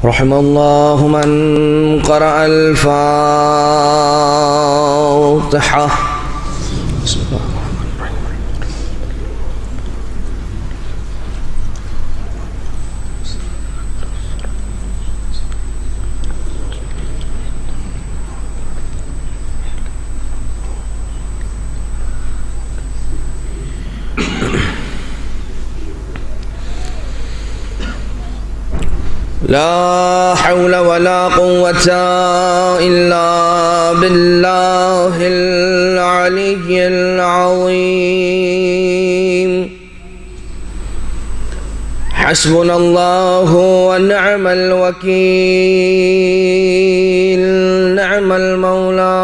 رحم الله من قرأ الفاتحة. بسم الله الرحمن الرحيم. لا حول ولا قوة إلا بالله العلي العظيم. حسبنا الله ونعم الوكيل، نعم المولى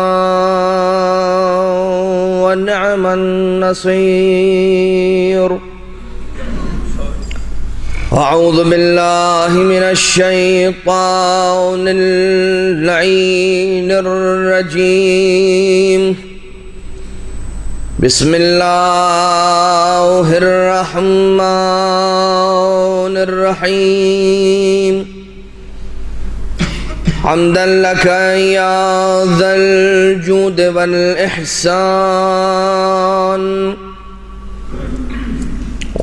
ونعم النصير. أعوذ بالله من الشيطان اللعين الرجيم. بسم الله الرحمن الرحيم. حمدا لك يا ذا الجود والإحسان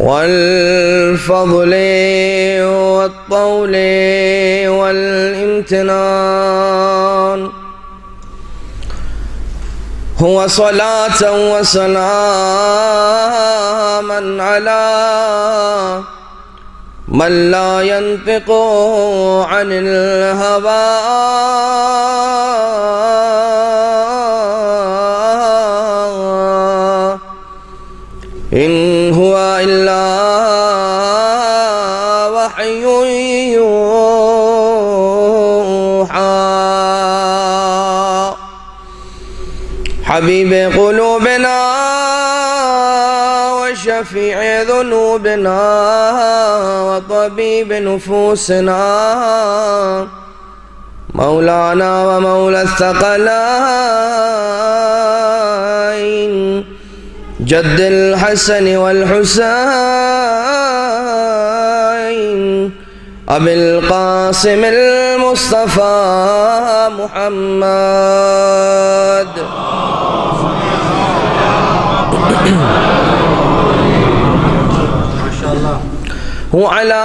والفضل والطول والامتنان. هو صلاة وسلاما على من لا ينطق عن الهوى إن هو إلا وحي يوحى. حبيب قلوبنا وشفيع ذنوبنا وطبيب نفوسنا، مولانا ومولى الثقلين، جد الحسن والحسين، أبي القاسم المصطفى محمد. وعلى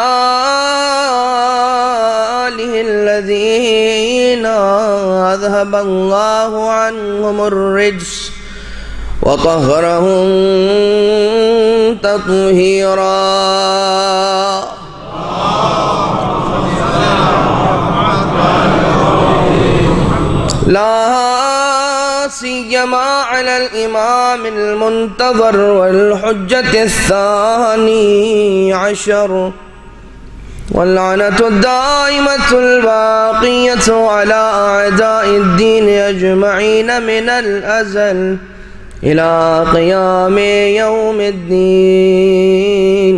آله الذين أذهب الله عنهم الرجس وطهرهم تطهيرا. لا سيما على الإمام المنتظر والحجة الثاني عشر، واللعنة الدائمة الباقية على أعداء الدين أجمعين من الأزل إلى قيام يوم الدين.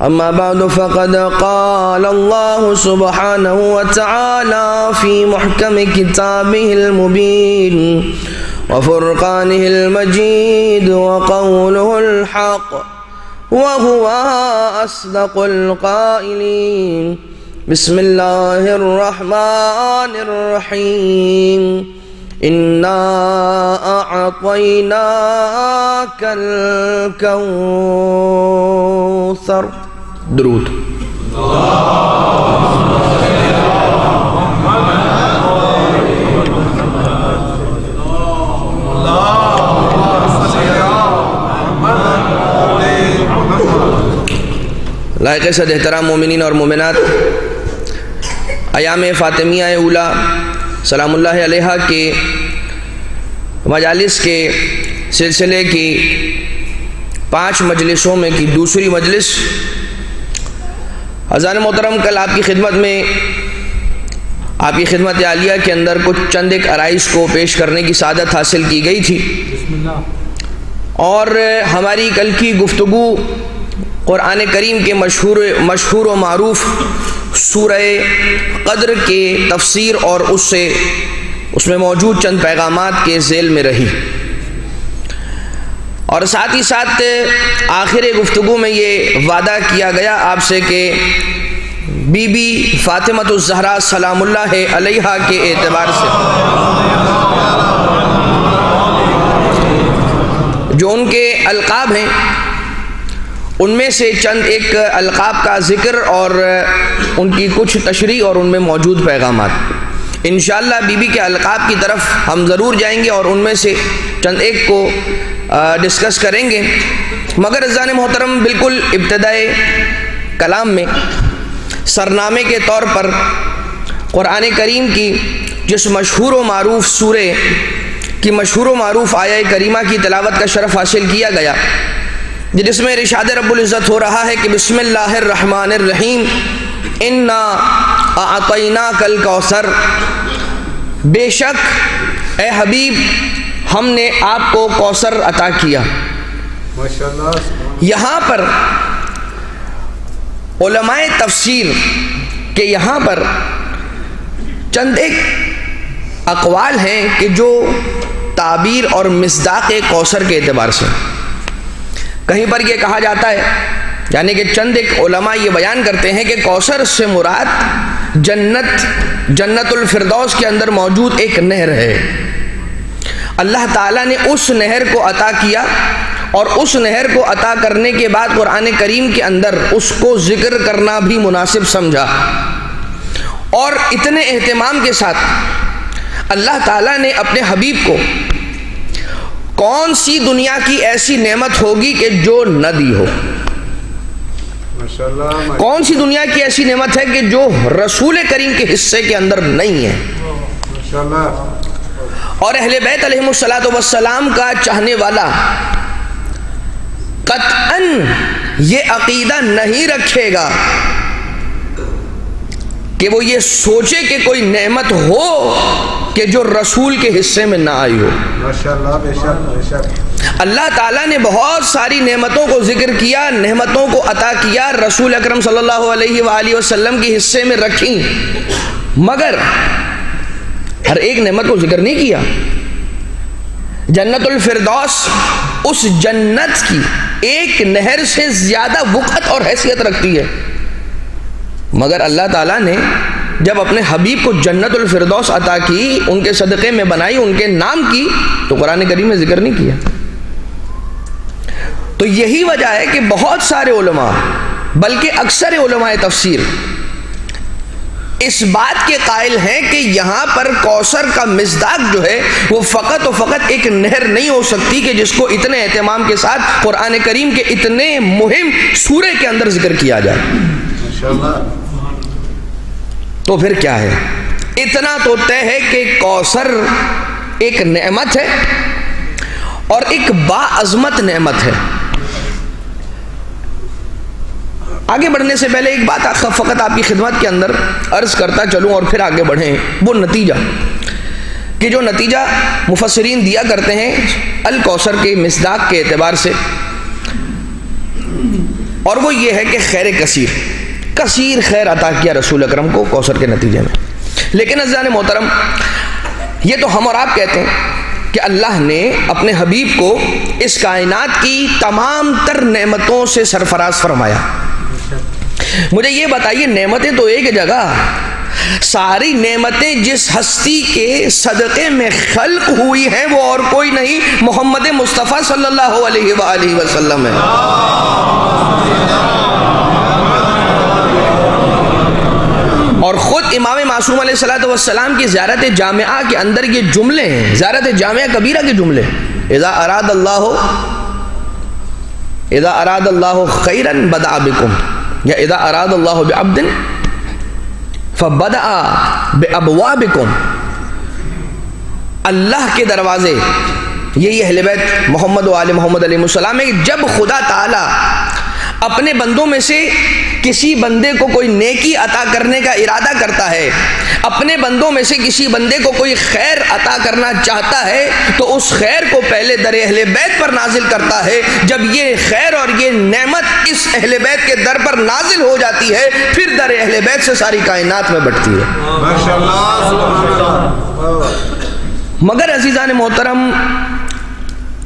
أما بعد، فقد قال الله سبحانه وتعالى في محكم كتابه المبين وفرقانه المجيد وقوله الحق وهو أصدق القائلين. بسم الله الرحمن الرحيم. إنا أعطيناك الكوثر. درود. لائق صد احترام مومنین اور مومنات، ایام فاطمیہ اولیٰ سلام اللہ علیہ کے مجالس کے سلسلے کی 5 مجلسوں میں کی دوسری مجلس. حضرات محترم، کل آپ کی خدمت میں، آپ کی خدمت عالیہ کے اندر کچھ چند ایک عرائض کو پیش کرنے کی سعادت حاصل کی گئی تھی، اور ہماری کل کی گفتگو قرآن کریم کے مشہور و معروف سورہ قدر کے تفسیر اور اس میں موجود چند پیغامات کے ذیل میں رہی، اور ساتھ ہی ساتھ آخر گفتگو میں یہ وعدہ کیا گیا آپ سے کہ بی بی فاطمۃ الزہرا سلام اللہ علیہا کے اعتبار سے جو ان کے القاب ہیں ان میں سے چند ایک القاب کا ذکر اور ان کی کچھ تشریح اور ان میں موجود پیغامات انشاءاللہ بی بی کے القاب کی طرف ہم ضرور جائیں گے اور ان میں سے چند ایک کو ڈسکس کریں گے، مگر عزیزان محترم بالکل ابتدائے کلام میں سرنامے کے طور پر قرآن کریم کی جس مشہور و معروف سورہ کی مشہور و معروف آیہ کریمہ کی تلاوت کا شرف حاصل کیا گیا، جس میں ارشاد رب العزت ہو رہا ہے کہ بسم اللہ الرحمن الرحیم انا اعطیناک الکوثر، بے شک اے حبیب ہم نے آپ کو کوثر عطا کیا۔ یہاں پر علماء تفسیر کے یہاں پر چند ایک اقوال ہیں کہ جو تعبیر اور مصداق کوثر کے اعتبار سے، کہیں پر یہ کہا جاتا ہے، یعنی کہ چند ایک علماء یہ بیان کرتے ہیں کہ کوثر سے مراد جنت الفردوس کے اندر موجود ایک نہر ہے، اللہ تعالیٰ نے اس نہر کو عطا کیا اور اس نہر کو عطا کرنے کے بعد قرآن کریم کے اندر اس کو ذکر کرنا بھی مناسب سمجھا، اور اتنے اہتمام کے ساتھ اللہ تعالیٰ نے اپنے حبیب کو کون سی دنیا کی ایسی نعمت ہوگی کہ جو نہ دی ہو، کون سی دنیا کی ایسی نعمت ہے کہ جو رسول کریم کے حصے کے اندر نہیں ہے، اور اہل بیت علیہم السلام کا چاہنے والا قطعاً یہ عقیدہ نہیں رکھے گا کہ وہ یہ سوچے کہ کوئی نعمت ہو کہ جو رسول کے حصے میں نہ آئی ہو۔ اللہ تعالیٰ نے بہت ساری نعمتوں کو ذکر کیا، نعمتوں کو عطا کیا، رسول اکرم صلی اللہ علیہ وآلہ وسلم کے حصے میں رکھیں، مگر ہر ایک نعمت کو ذکر نہیں کیا۔ جنت الفردوس اس جنت کی ایک نہر سے زیادہ وقعت اور حیثیت رکھتی ہے، مگر اللہ تعالیٰ نے جب اپنے حبیب کو جنت الفردوس عطا کی، ان کے صدقے میں بنائی، ان کے نام کی، تو قرآن کریم میں ذکر نہیں کیا۔ تو یہی وجہ ہے کہ بہت سارے علماء بلکہ اکثر علماء تفسیر اس بات کے قائل ہیں کہ یہاں پر کوثر کا مصداق جو ہے وہ فقط و فقط ایک نہر نہیں ہو سکتی کہ جس کو اتنے اہتمام کے ساتھ قرآن کریم کے اتنے مہم سورے کے اندر ذکر کیا جائے۔ تو پھر کیا ہے؟ اتنا تو طے ہے کہ کوثر ایک نعمت ہے اور ایک باعظمت نعمت ہے۔ آگے بڑھنے سے پہلے ایک بات فقط آپ کی خدمت کے اندر عرض کرتا چلوں اور پھر آگے بڑھیں، وہ نتیجہ کہ جو نتیجہ مفسرین دیا کرتے ہیں الکوثر کے مصداق کے اعتبار سے، اور وہ یہ ہے کہ خیر کثیر خیر عطا کیا رسول اکرم کو کوثر کے نتیجے میں۔ لیکن عزیزان محترم، یہ تو ہم اور آپ کہتے ہیں کہ اللہ نے اپنے حبیب کو اس کائنات کی تمام تر نعمتوں سے سرفراز فرمایا۔ مجھے یہ بتائیے، نعمتیں تو ایک جگہ، ساری نعمتیں جس ہستی کے صدقے میں خلق ہوئی ہیں وہ اور کوئی نہیں، محمد مصطفیٰ صلی اللہ علیہ وآلہ وسلم ہے۔ اور خود امام معصوم علیہ السلام کی زیارت جامعہ کے اندر یہ جملے ہیں، زیارت جامعہ کبیرہ کے جملے، اذا اراد اللہ خیرا بدأ بکم، یا اذا اراد اللہ بعبد فبدأ بابوابکم۔ اللہ کے دروازے، یہی اہل بیت محمد و آل محمد علیہ السلام ہے، جب خدا تعالی اپنے بندوں میں سے کسی بندے کو کوئی نیکی عطا کرنے کا ارادہ کرتا ہے، اپنے بندوں میں سے کسی بندے کو کوئی خیر عطا کرنا چاہتا ہے، تو اس خیر کو پہلے در اہل بیت پر نازل کرتا ہے۔ جب یہ خیر اور یہ نعمت اس اہل بیت کے در پر نازل ہو جاتی ہے، پھر در اہل بیت سے ساری کائنات میں بٹتی ہے۔ مگر عزیزان محترم،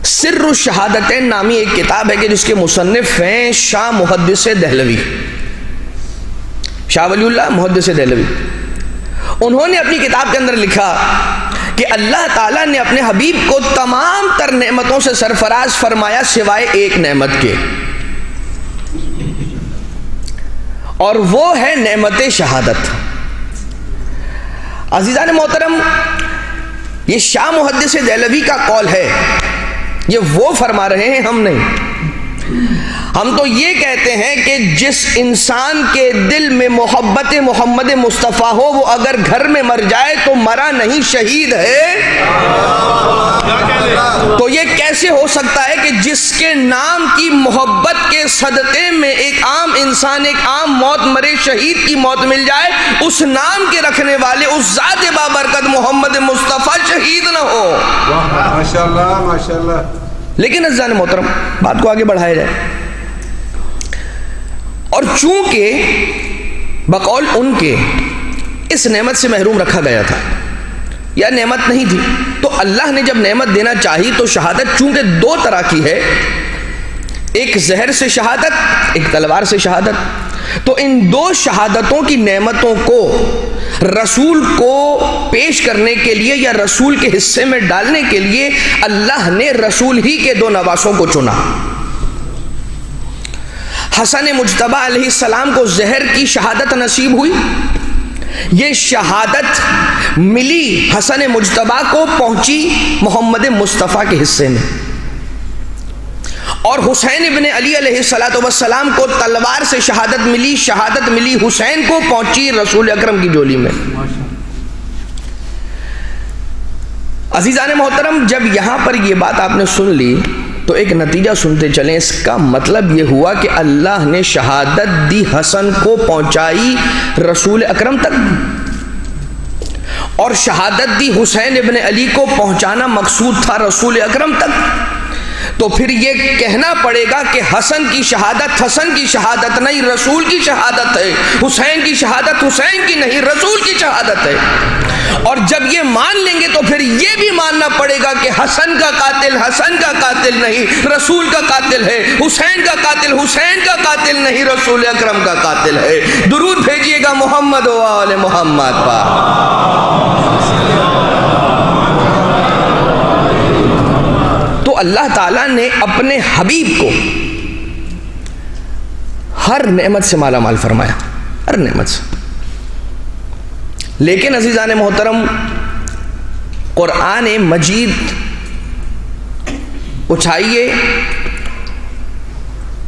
سر الشہادتین نامی ایک کتاب ہے کہ جس کے مصنف ہیں شاہ محدث دہلوی۔ شاہ ولی اللہ محدث دہلوی، انہوں نے اپنی کتاب کے اندر لکھا کہ اللہ تعالیٰ نے اپنے حبیب کو تمام تر نعمتوں سے سرفراز فرمایا سوائے ایک نعمت کے، اور وہ ہے نعمت شہادت۔ عزیزان محترم، یہ شاہ محدث دہلوی کا قول ہے، یہ وہ فرما رہے ہیں، ہم نہیں۔ ہم تو یہ کہتے ہیں کہ جس انسان کے دل میں محبت محمد مصطفیٰ ہو، وہ اگر گھر میں مر جائے تو مرا نہیں، شہید ہے۔ تو یہ کیسے ہو سکتا ہے کہ جس کے نام کی محبت کے صدقے میں ایک عام انسان ایک عام موت مرے، شہید کی موت مل جائے، اس نام کے رکھنے والے اس ذات بابرکت محمد مصطفیٰ شہید نہ ہو؟ ماشاءاللہ ماشاءاللہ۔ لیکن عزیزان محترم، بات کو آگے بڑھایا جائے، اور چونکہ بقول ان کے اس نعمت سے محروم رکھا گیا تھا یا نعمت نہیں تھی، تو اللہ نے جب نعمت دینا چاہی تو شہادت چونکہ دو طرح کی ہے، ایک زہر سے شہادت، ایک تلوار سے شہادت، تو ان دو شہادتوں کی نعمتوں کو رسول کو پیش کرنے کے لیے یا رسول کے حصے میں ڈالنے کے لیے اللہ نے رسول ہی کے دو نواسوں کو چنا۔ حسن مجتبی علیہ السلام کو زہر کی شہادت نصیب ہوئی، یہ شہادت ملی حسن مجتبی کو، پہنچی محمد مصطفیٰ کے حصے میں، اور حسین ابن علی علیہ السلام کو تلوار سے شہادت ملی، شہادت ملی حسین کو، پہنچی رسول اکرم کی جولی میں۔ عزیزان محترم، جب یہاں پر یہ بات آپ نے سن لی تو ایک نتیجہ سنتے چلیں، اس کا مطلب یہ ہوا کہ اللہ نے شہادت دی حسن کو، پہنچائی رسول اکرم تک، اور شہادت دی حسین ابن علی کو، پہنچانا مقصود تھا رسول اکرم تک۔ تو پھر یہ کہنا پڑے گا کہ حسن کی شہادت نہیں، رسول کی شہادت ہے، حسین کی شہادت حسین کی نہیں، رسول کی شہادت ہے۔ اور جب یہ مان لیں گے تو پھر یہ بھی ماننا پڑے گا کہ حسن کا قاتل نہیں، رسول کا قاتل ہے، حسین کا قاتل نہیں، رسول اکرم کا قاتل ہے۔ درود بھیجیے گا محمد و آل محمد پر۔ تو اللہ تعالیٰ نے اپنے حبیب کو ہر نعمت سے مالا مال فرمایا، ہر نعمت سے۔ لیکن عزیزان محترم، قرآن مجید اٹھائیے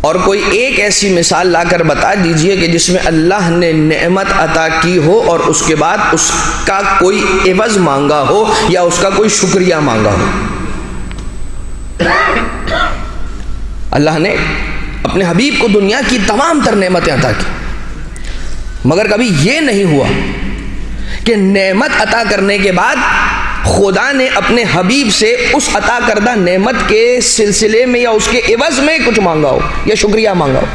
اور کوئی ایک ایسی مثال لا کر بتا دیجئے کہ جس میں اللہ نے نعمت عطا کی ہو اور اس کے بعد اس کا کوئی عوض مانگا ہو یا اس کا کوئی شکریہ مانگا ہو۔ اللہ نے اپنے حبیب کو دنیا کی تمام تر نعمتیں عطا کی، مگر کبھی یہ نہیں ہوا کہ نعمت عطا کرنے کے بعد خدا نے اپنے حبیب سے اس عطا کردہ نعمت کے سلسلے میں یا اس کے عوض میں کچھ مانگا ہو یا شکریہ مانگا ہو۔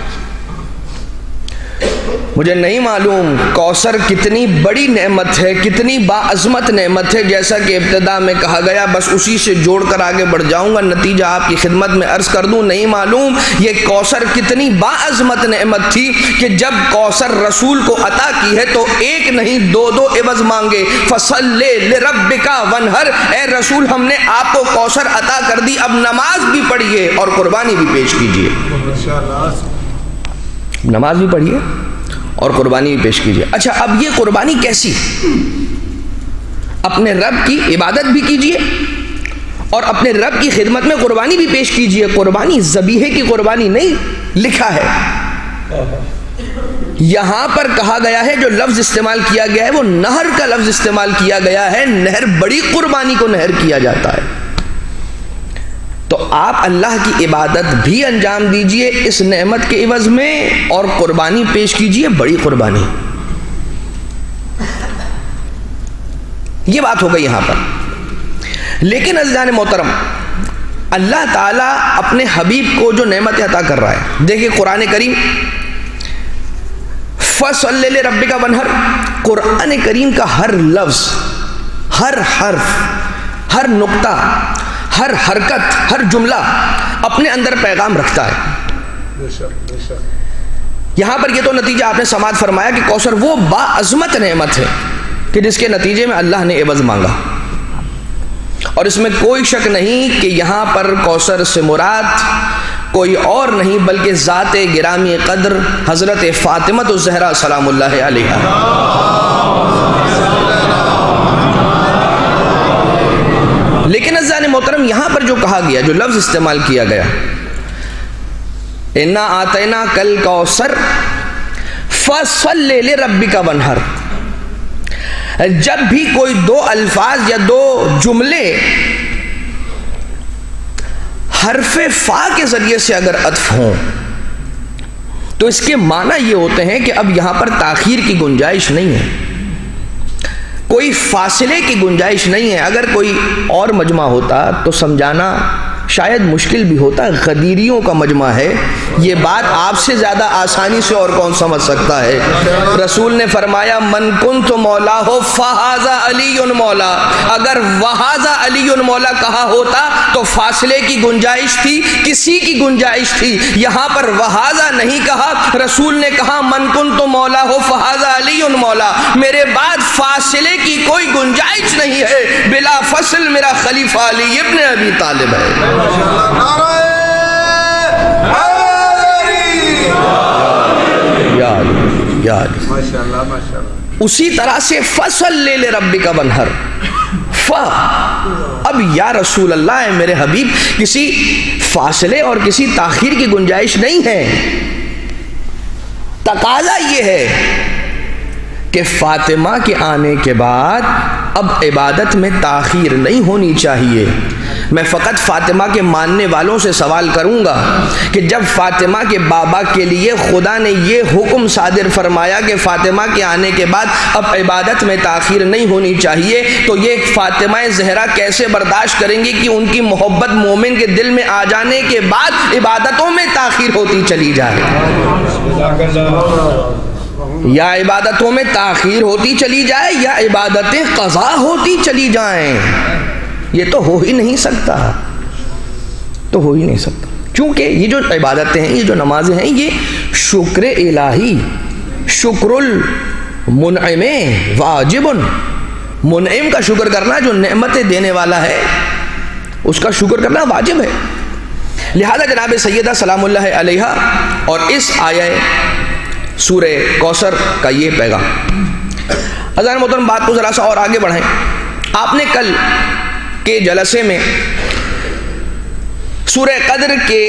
مجھے نہیں معلوم کوثر کتنی بڑی نعمت ہے، کتنی باعظمت نعمت ہے، جیسا کہ ابتدا میں کہا گیا، بس اسی سے جوڑ کر آگے بڑھ جاؤں گا، نتیجہ آپ کی خدمت میں عرض کر دوں۔ نہیں معلوم یہ کوثر کتنی باعظمت نعمت تھی کہ جب کوثر رسول کو عطا کی ہے تو ایک نہیں دو عوض مانگے۔ فَصَلِّ لِرَبِّكَ وَانْحَرْ، اے رسول ہم نے آپ کو کوثر عطا کر دی، اب نماز بھی پڑھیے اور قربانی بھی پیش کیجیے۔ نماز بھی پڑھیے اور قربانی بھی پیش کیجیے۔ اچھا، اب یہ قربانی کیسی؟ اپنے رب کی عبادت بھی کیجیے اور اپنے رب کی خدمت میں قربانی بھی پیش کیجیے۔ قربانی ذبیحے کی قربانی نہیں لکھا ہے، یہاں پر کہا گیا ہے، جو لفظ استعمال کیا گیا ہے وہ نہر کا لفظ استعمال کیا گیا ہے۔ نہر، بڑی قربانی کو نہر کیا جاتا ہے۔ تو آپ اللہ کی عبادت بھی انجام دیجئے اس نعمت کے عوض میں اور قربانی پیش کیجئے، بڑی قربانی۔ یہ بات ہو گئی یہاں پر۔ لیکن عزیزان محترم، اللہ تعالیٰ اپنے حبیب کو جو نعمت عطا کر رہا ہے، دیکھیں قرآن کریم، فَصَلِّ لِرَبِّكَ وَانْحَرْ، قرآن کریم کا ہر لفظ، ہر حرف، ہر نقطہ، ہر حرکت، ہر جملہ اپنے اندر پیغام رکھتا ہے۔ یہاں پر یہ تو نتیجہ آپ نے سماعت فرمایا کہ کوثر وہ باعظمت نعمت ہے کہ جس کے نتیجے میں اللہ نے عوض مانگا، اور اس میں کوئی شک نہیں کہ یہاں پر کوثر سے مراد کوئی اور نہیں بلکہ ذات گرامی قدر حضرت فاطمہ الزہرا سلام اللہ علیہا۔ لیکن عزیزان محترم یہاں پر جو کہا گیا، جو لفظ استعمال کیا گیا اِنَّا آتَيْنَاكَ الْكَوْثَرَ فَصَلِّ لِرَبِّكَ وَانْحَرْ، جب بھی کوئی دو الفاظ یا دو جملے حرف فا کے ذریعے سے اگر عطف ہوں تو اس کے معنی یہ ہوتے ہیں کہ اب یہاں پر تاخیر کی گنجائش نہیں ہے، کوئی فاصلے کی گنجائش نہیں ہے۔ اگر کوئی اور مجمع ہوتا تو سمجھانا شاید مشکل بھی ہوتا، غدیریوں کا مجمع ہے، یہ بات آپ سے زیادہ آسانی سے اور کون سمجھ سکتا ہے۔ رسول نے فرمایا من کنت مولا ہو فہذا علی مولا، اگر وہذا علی مولا کہا ہوتا تو فاصلے کی گنجائش تھی، کسی کی گنجائش تھی، یہاں پر وہذا نہیں کہا، رسول نے کہا من کنت مولا ہو فہذا علی مولا، میرے بعد فاصلے کی کوئی گنجائش نہیں ہے، بلا فصل میرا خلیفہ علی ابن ابی طالب ہے۔ اسی طرح سے فَصَلِّ لِرَبِّكَ وَانْحَرْ، اب یا رسول اللہ ہے میرے حبیب، کسی فاصلے اور کسی تاخیر کی گنجائش نہیں ہے، تقاضا یہ ہے کہ فاطمہ کے آنے کے بعد اب عبادت میں تاخیر نہیں ہونی چاہیے۔ میں فقط فاطمہ کے ماننے والوں سے سوال کروں گا کہ جب فاطمہ کے بابا کے لیے خدا نے یہ حکم صادر فرمایا کہ فاطمہ کے آنے کے بعد اب عبادت میں تاخیر نہیں ہونی چاہیے، تو یہ فاطمہ زہرا کیسے برداشت کریں گی کہ ان کی محبت مومن کے دل میں آ جانے کے بعد عبادتوں میں تاخیر ہوتی چلی جائے، یا عبادتوں میں تاخیر ہوتی چلی جائے یا عبادتیں قضا ہوتی چلی جائیں؟ یہ تو ہو ہی نہیں سکتا، تو ہو ہی نہیں سکتا، کیونکہ یہ جو عبادتیں ہیں، یہ جو نمازیں ہیں، یہ شکر الہی، شکر المنعم واجب، منعم کا شکر کرنا، جو نعمتیں دینے والا ہے اس کا شکر کرنا واجب ہے۔ لہذا جناب سیدہ سلام اللہ علیہا اور اس آیہ سورہ کوثر کا یہ پیغام۔ عزیزان محترم بات کو ذرا سا اور آگے بڑھائیں۔ آپ نے کل کے جلسے میں سورہ قدر کے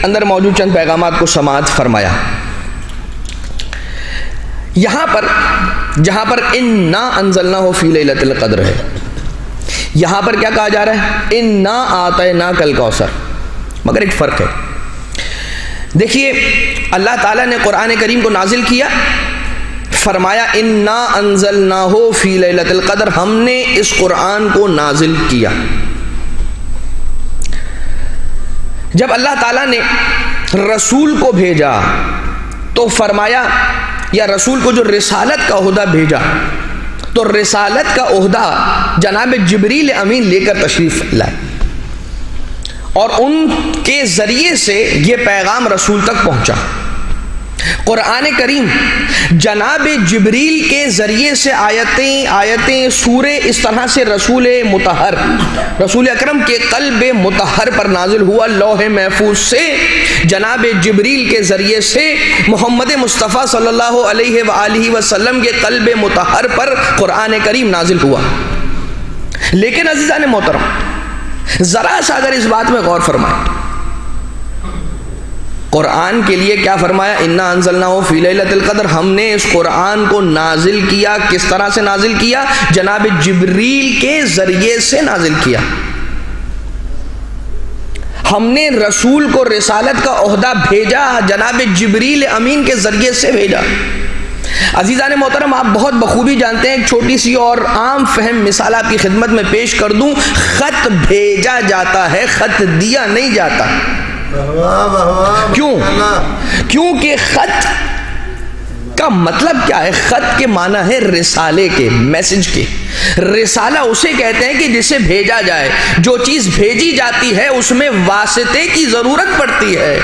اندر موجود چند پیغامات کو سماعت فرمایا۔ یہاں پر جہاں پر انا انزلناہ فی لیلۃ القدر ہے، یہاں پر کیا کہا جا رہا ہے؟ انا آتیناک الکوثر، مگر ایک فرق ہے۔ دیکھیے اللہ تعالیٰ نے قرآن کریم کو نازل کیا، فرمایا انا انزلناہ فی لیلۃ القدر، ہم نے اس قرآن کو نازل کیا۔ جب اللہ تعالیٰ نے رسول کو بھیجا تو فرمایا، یا رسول کو جو رسالت کا عہدہ بھیجا تو رسالت کا عہدہ جناب جبریل امین لے کر تشریف لائے، اور ان کے ذریعے سے یہ پیغام رسول تک پہنچا۔ قرآن کریم جناب جبریل کے ذریعے سے آیتیں سورے اس طرح سے رسول مطہر، رسول اکرم کے قلب مطہر پر نازل ہوا، لوح محفوظ سے جناب جبریل کے ذریعے سے محمد مصطفیٰ صلی اللہ علیہ وآلہ وسلم کے قلب مطہر پر قرآن کریم نازل ہوا۔ لیکن عزیزان محترم ذرا سا اگر اس بات میں غور فرمائیں، قرآن کے لیے کیا فرمایا؟ انا انزلناہ فی لیلۃ القدر، ہم نے اس قرآن کو نازل کیا۔ کس طرح سے نازل کیا؟ جناب جبریل کے ذریعے سے نازل کیا۔ ہم نے رسول کو رسالت کا عہدہ بھیجا، جناب جبریل امین کے ذریعے سے بھیجا۔ عزیزان محترم آپ بہت بخوبی جانتے ہیں، ایک چھوٹی سی اور عام فہم مثال آپ کی خدمت میں پیش کر دوں، خط بھیجا جاتا ہے، خط دیا نہیں جاتا۔ کیوں؟ کیونکہ خط کا مطلب کیا ہے؟ خط کے معنی ہے رسالے کے، میسج کے۔ رسالہ اسے کہتے ہیں کہ جسے بھیجا جائے. جو چیز بھیجی جاتی ہے اس میں واسطے کی ضرورت پڑتی ہے.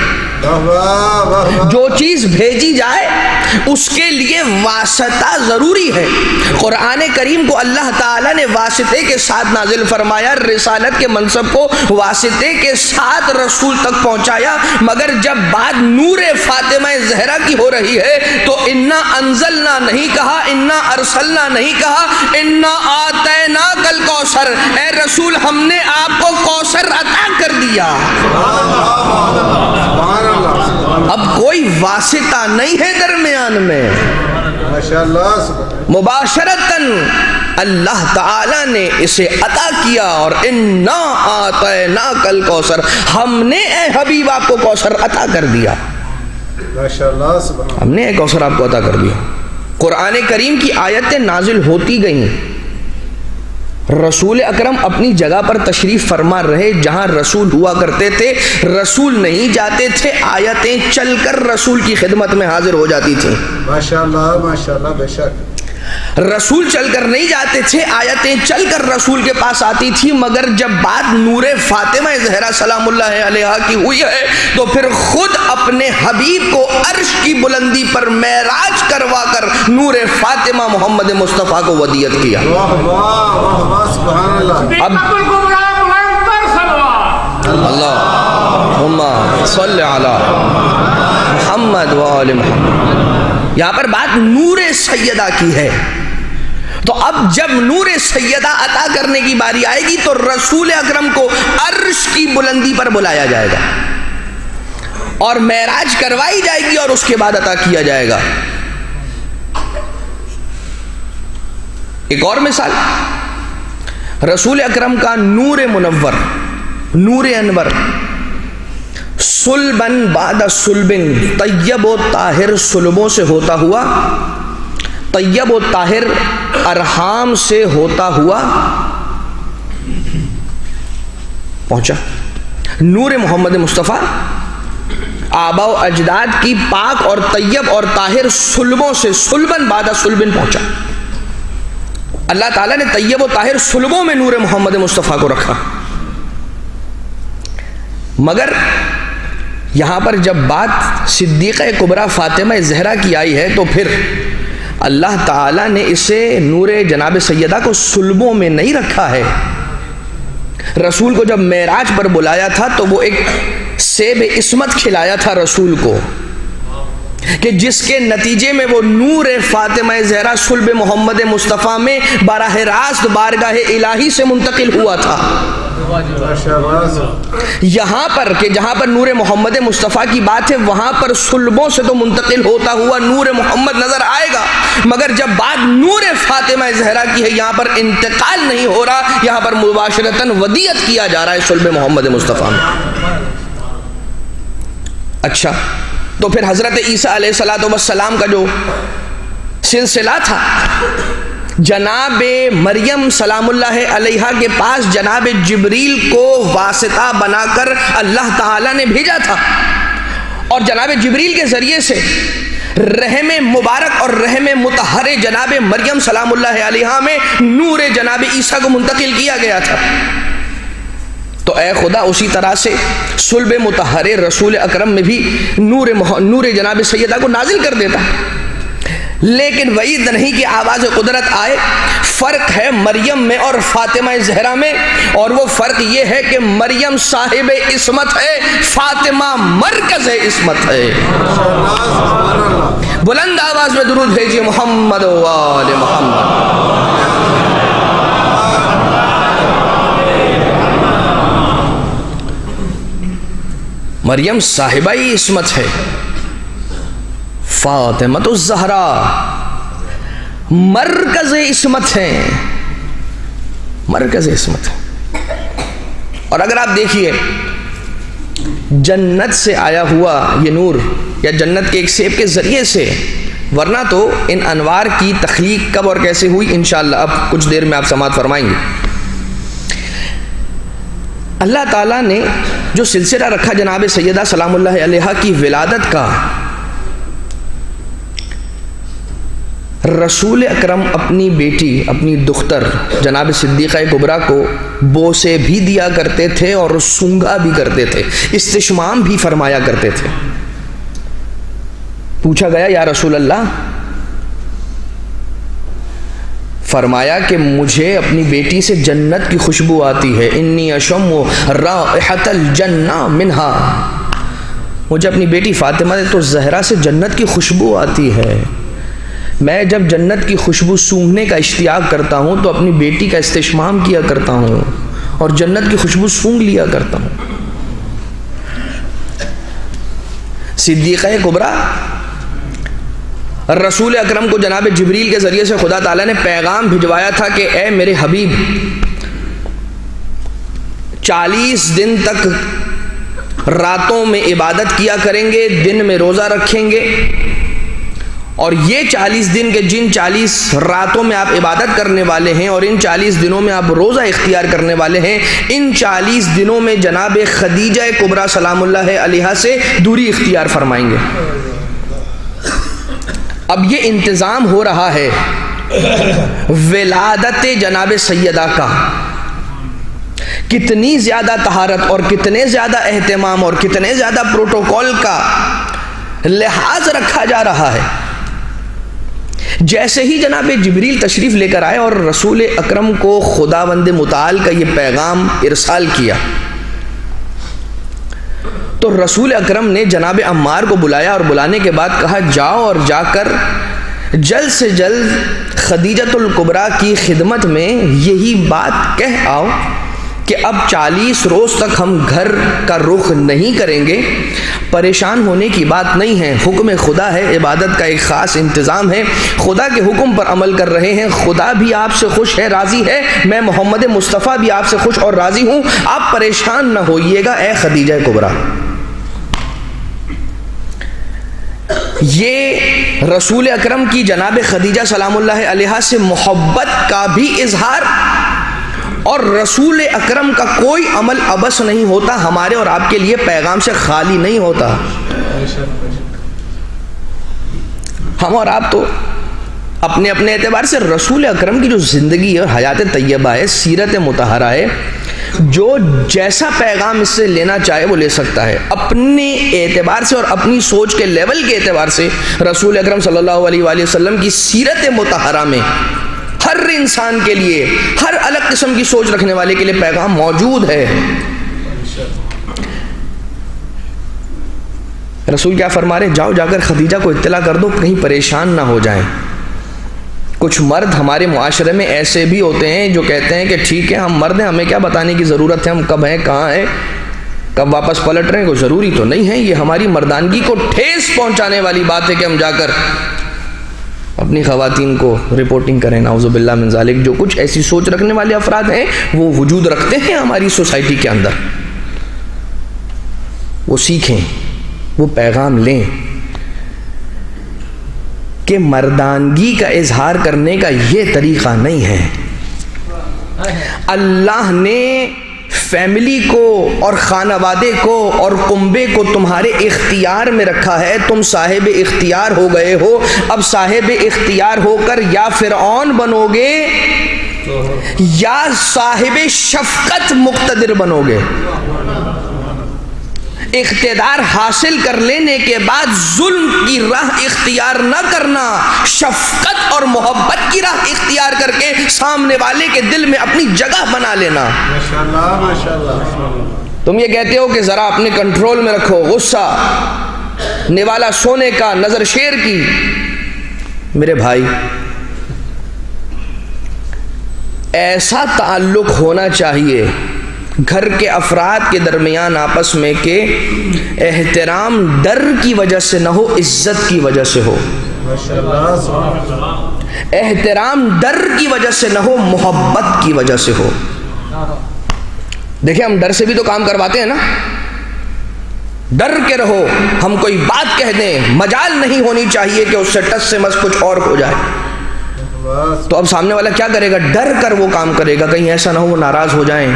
جو چیز بھیجی جائے اس کے لیے واسطہ ضروری ہے. قرآن کریم کو اللہ تعالیٰ نے واسطے کے ساتھ نازل فرمایا, رسالت کے منصب کو واسطے کے ساتھ رسول تک پہنچایا, مگر جب بات نور فاطمہ زہرا کی ہو رہی ہے تو انا انزلنا نہیں کہا, انا ارسلنا نہیں کہا, انا آتیناک الکوثر, اے رسول ہم نے آپ کو کوثر عطا کر دیا. اب کوئی واسطہ نہیں ہے درمیان میں, مباشرتاً اللہ تعالیٰ نے اسے عطا کیا. اور انا آتیناک الکوثر, ہم نے اے حبیب آپ کو کوثر عطا کر دیا. ہم نے اے کوثر آپ کو عطا کر دیا. قرآن کریم کی آیتیں نازل ہوتی گئیں, رسول اکرم اپنی جگہ پر تشریف فرما رہے, جہاں رسول ہوا کرتے تھے رسول نہیں جاتے تھے, آیتیں چل کر رسول کی خدمت میں حاضر ہو جاتی تھیں. ماشاءاللہ بے شک. رسول چل کر نہیں جاتے تھے, آیتیں چل کر رسول کے پاس آتی تھی, مگر جب بات نور فاطمہ زہرا سلام اللہ علیہا کی ہوئی ہے تو پھر خود اپنے حبیب کو عرش کی بلندی پر معراج کروا کر نور فاطمہ محمد مصطفیٰ کو ودیت کیا. اللہم صلی علی محمد وآل محمد. یہاں پر بات نور سیدہ کی ہے, تو اب جب نور سیدہ عطا کرنے کی باری آئے گی تو رسول اکرم کو عرش کی بلندی پر بلایا جائے گا اور معراج کروائی جائے گی اور اس کے بعد عطا کیا جائے گا. ایک اور مثال, رسول اکرم کا نور منور, نور انور, سلبن بعد سلبن, طیب و طاہر سلبوں سے ہوتا ہوا, طیب و طاہر ارحام سے ہوتا ہوا پہنچا. نور محمد مصطفیٰ آبا و اجداد کی پاک اور طیب اور طاہر سلبوں سے سلبن بعد سلبن پہنچا. اللہ تعالیٰ نے طیب و طاہر سلبوں میں نور محمد مصطفیٰ کو رکھا. مگر یہاں پر جب بات صدیقہ کبریٰ فاطمہ زہرا کی آئی ہے تو پھر اللہ تعالیٰ نے اسے نور جناب سیدہ کو سلبوں میں نہیں رکھا ہے. رسول کو جب معراج پر بلایا تھا تو وہ ایک سیب عصمت کھلایا تھا رسول کو, کہ جس کے نتیجے میں وہ نور فاطمہ زہرا سلب محمد مصطفیٰ میں براہ راست بارگاہ الہی سے منتقل ہوا تھا. یہاں پر کہ جہاں پر نور محمد مصطفیٰ کی بات ہے وہاں پر سلبوں سے تو منتقل ہوتا ہوا نور محمد نظر آئے گا, مگر جب بات نور فاطمہ زہرا کی ہے یہاں پر انتقال نہیں ہو رہا, یہاں پر مباشرتاً ودیت کیا جا رہا ہے سلب محمد مصطفیٰ میں. اچھا, تو پھر حضرت عیسیٰ علیہ السلام کا جو سلسلہ تھا, جناب مریم سلام اللہ علیہا کے پاس جناب جبریل کو واسطہ بنا کر اللہ تعالیٰ نے بھیجا تھا, اور جناب جبریل کے ذریعے سے رحم مبارک اور رحم مطہر جناب مریم سلام اللہ علیہا میں نور جناب عیسیٰ کو منتقل کیا گیا تھا. تو اے خدا اسی طرح سے صلب مطہر رسول اکرم میں بھی نور جناب سیدہ کو نازل کر دیتا. لیکن وعید نہیں کہ آواز قدرت آئے. فرق ہے مریم میں اور فاطمہ زہرا میں, اور وہ فرق یہ ہے کہ مریم صاحب عصمت ہے, فاطمہ مرکز عصمت ہے. بلند آواز میں درود بھیجیے محمد و آل محمد. مریم صاحبہ عصمت ہے, فاطمہ الزہرا مرکز عصمت ہے, مرکز عصمت ہے. اور اگر آپ دیکھیے جنت سے آیا ہوا یہ نور, یا جنت کے ایک سیب کے ذریعے سے, ورنہ تو ان انوار کی تخلیق کب اور کیسے ہوئی انشاءاللہ اب کچھ دیر میں آپ سماعت فرمائیں گے. اللہ تعالیٰ نے جو سلسلہ رکھا جناب سیدہ سلام اللہ علیہا کی ولادت کا, رسول اکرم اپنی بیٹی، اپنی دختر جناب صدیقہ کبریٰ کو بوسے بھی دیا کرتے تھے اور سونگا بھی کرتے تھے، استشمام بھی فرمایا کرتے تھے۔ پوچھا گیا یا رسول اللہ، فرمایا کہ مجھے اپنی بیٹی سے جنت کی خوشبو آتی ہے، انی اشم رائحۃ الجنہ منہا، مجھے اپنی بیٹی فاطمہ تو زہرا سے جنت کی خوشبو آتی ہے، میں جب جنت کی خوشبو سونگھنے کا اشتیاق کرتا ہوں تو اپنی بیٹی کا استشمام کیا کرتا ہوں اور جنت کی خوشبو سونگھ لیا کرتا ہوں۔ صدیقہ کبریٰ رسول اکرم کو جناب جبریل کے ذریعے سے خدا تعالیٰ نے پیغام بھجوایا تھا کہ اے میرے حبیب، 40 دن تک راتوں میں عبادت کیا کریں گے، دن میں روزہ رکھیں گے، اور یہ 40 دن کے جن 40 راتوں میں آپ عبادت کرنے والے ہیں اور ان 40 دنوں میں آپ روزہ اختیار کرنے والے ہیں، ان 40 دنوں میں جناب خدیجہ کبریٰ سلام اللہ علیہا سے دوری اختیار فرمائیں گے۔ اب یہ انتظام ہو رہا ہے ولادت جناب سیدہ کا، کتنی زیادہ طہارت اور کتنے زیادہ اہتمام اور کتنے زیادہ پروٹوکول کا لحاظ رکھا جا رہا ہے۔ جیسے ہی جناب جبریل تشریف لے کر آئے اور رسول اکرم کو خداوند متعال کا یہ پیغام ارسال کیا تو رسول اکرم نے جناب عمار کو بلایا اور بلانے کے بعد کہا جاؤ اور جا کر جلد سے جلد خدیجۃ الکبریٰ کی خدمت میں یہی بات کہہ آؤ کہ اب 40 روز تک ہم گھر کا رخ نہیں کریں گے، پریشان ہونے کی بات نہیں ہے، حکم خدا ہے، عبادت کا ایک خاص انتظام ہے، خدا کے حکم پر عمل کر رہے ہیں، خدا بھی آپ سے خوش ہے، راضی ہے، میں محمد مصطفیٰ بھی آپ سے خوش اور راضی ہوں، آپ پریشان نہ ہوئیے گا اے خدیجہ کبریٰ۔ یہ رسول اکرم کی جناب خدیجہ سلام اللہ علیہا سے محبت کا بھی اظہار، اور رسول اکرم کا کوئی عمل عبث نہیں ہوتا، ہمارے اور آپ کے لیے پیغام سے خالی نہیں ہوتا۔ ہم اور آپ تو اپنے اپنے اعتبار سے رسول اکرم کی جو زندگی ہے، حیات طیبہ ہے، سیرت مطہرہ ہے، جو جیسا پیغام اس سے لینا چاہے وہ لے سکتا ہے، اپنے اعتبار سے اور اپنی سوچ کے لیول کے اعتبار سے رسول اکرم صلی اللہ علیہ وآلہ وسلم کی سیرت مطہرہ میں ہر انسان کے لیے، ہر الگ قسم کی سوچ رکھنے والے کے لیے پیغام موجود ہے۔ رسول کیا فرما رہے؟ جاؤ جا کر خدیجہ کو اطلاع کر دو، کہیں پریشان نہ ہو جائیں۔ کچھ مرد ہمارے معاشرے میں ایسے بھی ہوتے ہیں جو کہتے ہیں کہ ٹھیک ہے ہم مرد ہیں، ہمیں کیا بتانے کی ضرورت ہے، ہم کب ہیں، کہاں ہیں، کب واپس پلٹ رہے ہیں، کوئی ضروری تو نہیں ہے۔ یہ ہماری مردانگی کو ٹھیس پہنچانے والی بات ہے کہ ہم جا کر اپنی خواتین کو رپورٹنگ کریں، نعوذ باللہ من ذالک۔ جو کچھ ایسی سوچ رکھنے والے افراد ہیں وہ وجود رکھتے ہیں ہماری سوسائٹی کے اندر، وہ سیکھیں، وہ پیغام لیں کہ مردانگی کا اظہار کرنے کا یہ طریقہ نہیں ہے۔ اللہ نے فیملی کو اور خانوادے کو اور کنبے کو تمہارے اختیار میں رکھا ہے، تم صاحب اختیار ہو گئے ہو، اب صاحب اختیار ہو کر یا فرعون بنو گے یا صاحب شفقت مقتدر بنو گے۔ اقتدار حاصل کر لینے کے بعد ظلم کی راہ اختیار نہ کرنا، شفقت اور محبت کی راہ اختیار کر کے سامنے والے کے دل میں اپنی جگہ بنا لینا۔ ماشاءاللہ ماشاءاللہ۔ تم یہ کہتے ہو کہ ذرا اپنے کنٹرول میں رکھو، غصہ نوالا سونے کا، نظر شیر کی۔ میرے بھائی، ایسا تعلق ہونا چاہیے گھر کے افراد کے درمیان آپس میں کہ احترام ڈر کی وجہ سے نہ ہو، عزت کی وجہ سے ہو۔ احترام ڈر کی وجہ سے نہ ہو، محبت کی وجہ سے ہو۔ دیکھیں ہم ڈر سے بھی تو کام کرواتے ہیں نا، ڈر کے رہو، ہم کوئی بات کہہ دیں، مجال نہیں ہونی چاہیے کہ اس سے ٹس سے مس کچھ اور ہو جائے۔ تو اب سامنے والا کیا کرے گا؟ ڈر کر وہ کام کرے گا، کہیں ایسا نہ ہو وہ ناراض ہو جائیں۔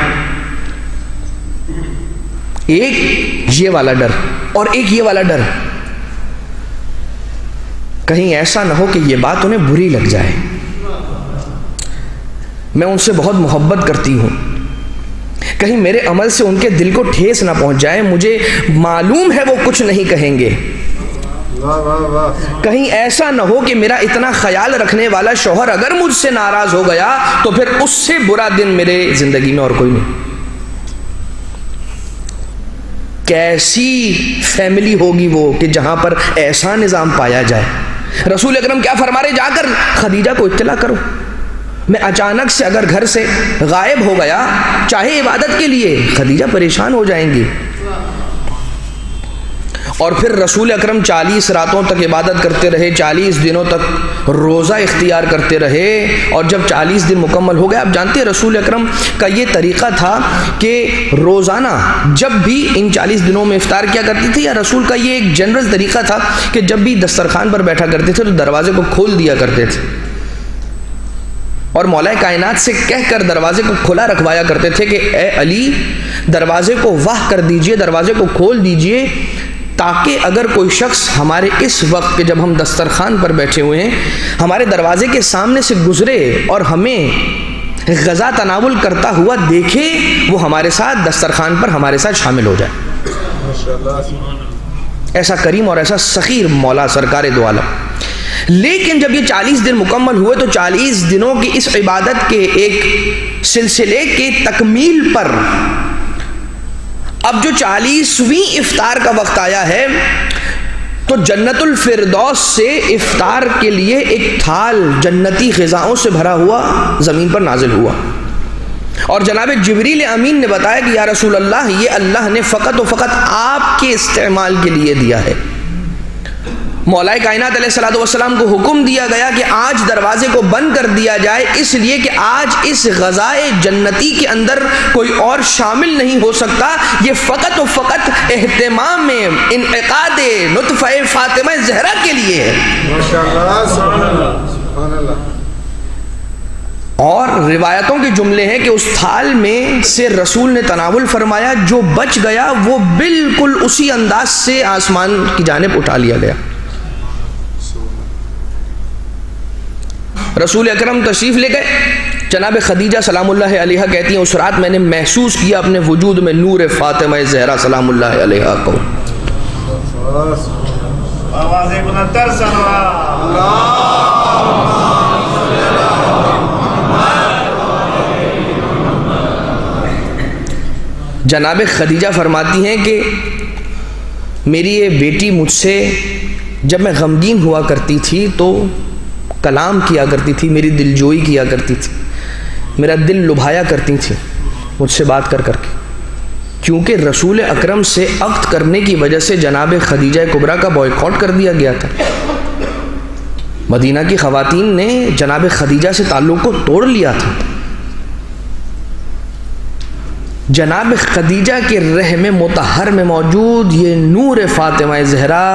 ایک یہ والا ڈر اور ایک یہ والا ڈر۔ کہیں ایسا نہ ہو کہ یہ بات انہیں بری لگ جائے، میں ان سے بہت محبت کرتی ہوں، کہیں میرے عمل سے ان کے دل کو ٹھیس نہ پہنچ جائے، مجھے معلوم ہے وہ کچھ نہیں کہیں گے، کہیں ایسا نہ ہو کہ میرا اتنا خیال رکھنے والا شوہر اگر مجھ سے ناراض ہو گیا تو پھر اس سے برا دن میرے زندگی میں اور کوئی نہیں۔ کیسی فیملی ہوگی وہ کہ جہاں پر ایسا نظام پایا جائے۔ رسول اکرم کیا فرما رہے، جا کر خدیجہ کو اطلاع کرو، میں اچانک سے اگر گھر سے غائب ہو گیا چاہے عبادت کے لیے، خدیجہ پریشان ہو جائیں گی۔ اور پھر رسول اکرم 40 راتوں تک عبادت کرتے رہے، 40 دنوں تک روزہ اختیار کرتے رہے، اور جب 40 دن مکمل ہو گئے، آپ جانتے ہیں رسول اکرم کا یہ طریقہ تھا کہ روزانہ جب بھی ان 40 دنوں میں افطار کیا کرتے تھے، یا رسول کا یہ ایک جنرل طریقہ تھا کہ جب بھی دسترخوان پر بیٹھا کرتے تھے تو دروازے کو کھول دیا کرتے تھے، اور مولا کائنات سے کہہ کر دروازے کو کھلا رکھوایا کرتے تھے کہ اے علی دروازے کو واہ کر دیجئے، دروازے کو کھول دیجئے، تاکہ اگر کوئی شخص ہمارے اس وقت کہ جب ہم دسترخوان پر بیٹھے ہوئے ہیں ہمارے دروازے کے سامنے سے گزرے اور ہمیں غذا تناول کرتا ہوا دیکھے، وہ ہمارے ساتھ دسترخوان پر ہمارے ساتھ شامل ہو جائے۔ ایسا کریم اور ایسا سخی مولا سرکار دو عالم۔ لیکن جب یہ 40 دن مکمل ہوئے تو 40 دنوں کی اس عبادت کے ایک سلسلے کے تکمیل پر اب جو 40ویں افطار کا وقت آیا ہے تو جنت الفردوس سے افطار کے لیے ایک تھال جنتی غذاؤں سے بھرا ہوا زمین پر نازل ہوا، اور جناب جبریل امین نے بتایا کہ یا رسول اللہ یہ اللہ نے فقط و فقط آپ کے استعمال کے لیے دیا ہے۔ مولا کائنات علیہ الصلوۃ والسلام کو حکم دیا گیا کہ آج دروازے کو بند کر دیا جائے، اس لیے کہ آج اس غذائے جنتی کے اندر کوئی اور شامل نہیں ہو سکتا، یہ فقط و فقط اہتمام میں انعقاد نطفہ فاطمہ زہرا کے لیے ہے۔ ماشاءاللہ، سبحان اللہ، سبحان اللہ۔ اور روایتوں کے جملے ہیں کہ اس تھال میں سے رسول نے تناول فرمایا، جو بچ گیا وہ بالکل اسی انداز سے آسمان کی جانب اٹھا لیا گیا۔ رسول اکرم تشریف لے گئے، جناب خدیجہ سلام اللہ علیہا کہتی ہیں اس رات میں نے محسوس کیا اپنے وجود میں نور فاطمہ زہرا سلام اللہ علیہا کو۔ جناب خدیجہ فرماتی ہیں کہ میری یہ بیٹی مجھ سے جب میں غمگین ہوا کرتی تھی تو کلام کیا کرتی تھی، میری دلجوئی کیا کرتی تھی، میرا دل لبھایا کرتی تھی مجھ سے بات کر کر کے، کیونکہ رسول اکرم سے عقد کرنے کی وجہ سے جناب خدیجہ کبریٰ کا بائیکاٹ کر دیا گیا تھا۔ مدینہ کی خواتین نے جناب خدیجہ سے تعلق کو توڑ لیا تھا۔ جناب خدیجہ کے رحم مطہر میں موجود یہ نور فاطمہ زہرا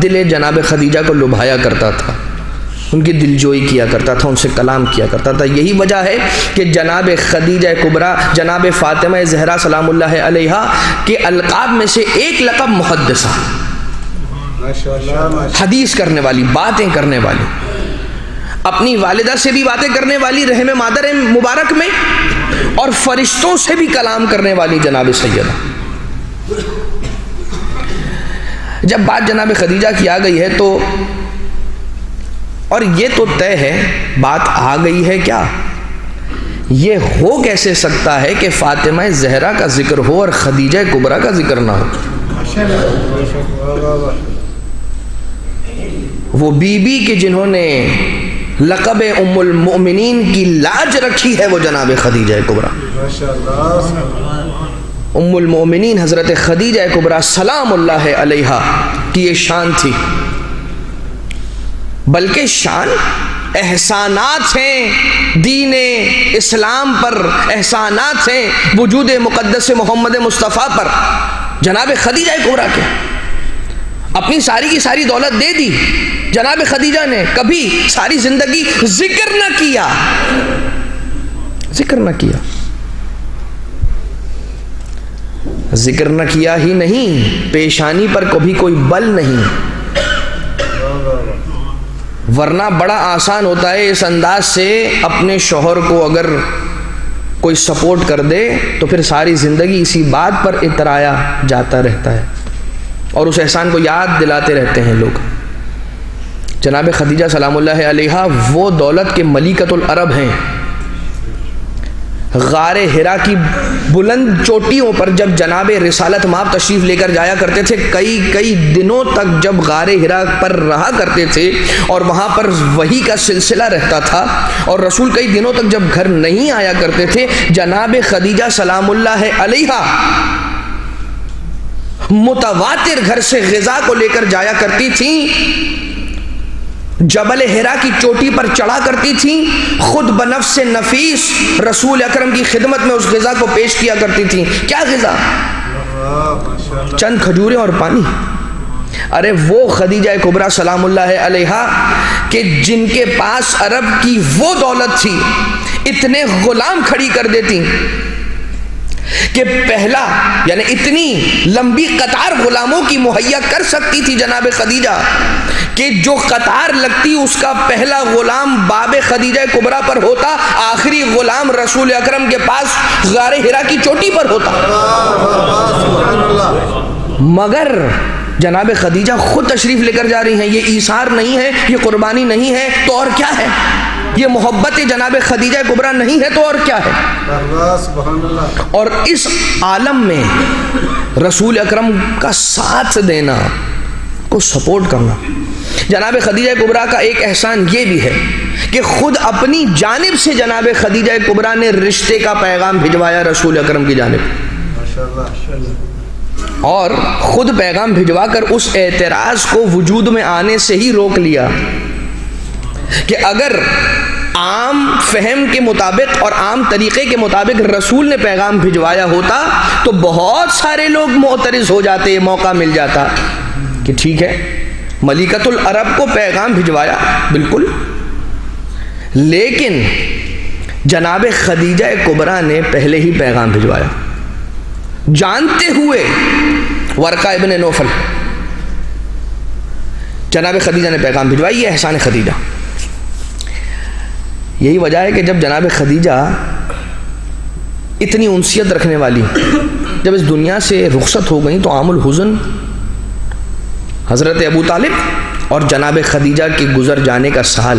دل جناب خدیجہ کو لبھایا کرتا تھا، ان کی دلجوئی کیا کرتا تھا، ان سے کلام کیا کرتا تھا۔ یہی وجہ ہے کہ جناب خدیجہ کبریٰ، جناب فاطمہ زہرا سلام اللہ علیہا کے القاب میں سے ایک لقب محدثہ، حدیث کرنے والی، باتیں کرنے والی، اپنی والدہ سے بھی باتیں کرنے والی رحم مادر مبارک میں، اور فرشتوں سے بھی کلام کرنے والی جناب سیدہ۔ جب بات جناب خدیجہ کی آ گئی ہے تو، اور یہ تو طے ہے، بات آ گئی ہے کیا، یہ ہو کیسے سکتا ہے کہ فاطمہ زہرا کا ذکر ہو اور خدیجہ کبریٰ کا ذکر نہ ہو؟ وہ بی بی کے جنہوں نے لقب ام المؤمنین کی لاج رکھی ہے وہ جناب خدیجہ کبریٰ، ام المؤمنین حضرت خدیجہ کبریٰ سلام اللہ علیہا کی یہ شان تھی، بلکہ شان احسانات ہیں دین اسلام پر، احسانات ہیں وجود مقدس محمد مصطفیٰ پر۔ جناب خدیجہ کبریٰ کے اپنی ساری کی ساری دولت دے دی، جناب خدیجہ نے کبھی ساری زندگی ذکر نہ کیا، ذکر نہ کیا، ذکر نہ کیا ہی نہیں، پیشانی پر کبھی کوئی بل نہیں، ورنہ بڑا آسان ہوتا ہے اس انداز سے اپنے شوہر کو اگر کوئی سپورٹ کر دے تو پھر ساری زندگی اسی بات پر اترایا جاتا رہتا ہے اور اس احسان کو یاد دلاتے رہتے ہیں لوگ۔ جناب خدیجہ سلام اللہ علیہا وہ دولت کے ملیکۃ العرب ہیں۔ غار حرا کی بلند چوٹیوں پر جب جناب رسالت مآب تشریف لے کر جایا کرتے تھے، کئی دنوں تک جب غار حرا پر رہا کرتے تھے اور وہاں پر وحی کا سلسلہ رہتا تھا، اور رسول کئی دنوں تک جب گھر نہیں آیا کرتے تھے، جناب خدیجہ سلام اللہ علیہا متواتر گھر سے غذا کو لے کر جایا کرتی تھیں، جبل حرا کی چوٹی پر چڑھا کرتی تھیں، خود بنفس نفیس رسول اکرم کی خدمت میں اس غذا کو پیش کیا کرتی تھیں۔ کیا غذا؟ چند کھجوریں اور پانی۔ ارے وہ خدیجہ کبریٰ سلام اللہ علیہا کہ جن کے پاس عرب کی وہ دولت تھی، اتنے غلام کھڑی کر دیتی کہ پہلا یعنی اتنی لمبی قطار غلاموں کی مہیا کر سکتی تھی جناب خدیجہ کہ جو قطار لگتی اس کا پہلا غلام باب خدیجہ کبریٰ پر ہوتا، آخری غلام رسول اکرم کے پاس غار حرا کی چوٹی پر ہوتا۔ مگر جناب خدیجہ خود تشریف لے کر جا رہی ہیں، یہ ایثار نہیں ہے، یہ قربانی نہیں ہے تو اور کیا ہے؟ یہ محبت جناب خدیجہ کبریٰ نہیں ہے تو اور کیا ہے؟ اور اس عالم میں رسول اکرم کا ساتھ دینا، کو سپورٹ کرنا، جناب خدیجہ کبریٰ کا ایک احسان یہ بھی ہے کہ خود اپنی جانب سے جناب خدیجہ کبریٰ نے رشتے کا پیغام بھجوایا رسول اکرم کی جانب، اور خود پیغام بھجوا کر اس اعتراض کو وجود میں آنے سے ہی روک لیا کہ اگر عام فہم کے مطابق اور عام طریقے کے مطابق رسول نے پیغام بھجوایا ہوتا تو بہت سارے لوگ معترض ہو جاتے، موقع مل جاتا کہ ٹھیک ہے ملیکۃ العرب کو پیغام بھجوایا بالکل، لیکن جناب خدیجہ کبریٰ نے پہلے ہی پیغام بھجوایا، جانتے ہوئے ورقہ ابن نوفل، جناب خدیجہ نے پیغام بھجوائی، یہ احسان خدیجہ۔ یہی وجہ ہے کہ جب جناب خدیجہ اتنی انسیت رکھنے والی جب اس دنیا سے رخصت ہو گئیں تو عام الحزن حضرت ابو طالب اور جناب خدیجہ کے گزر جانے کا سال،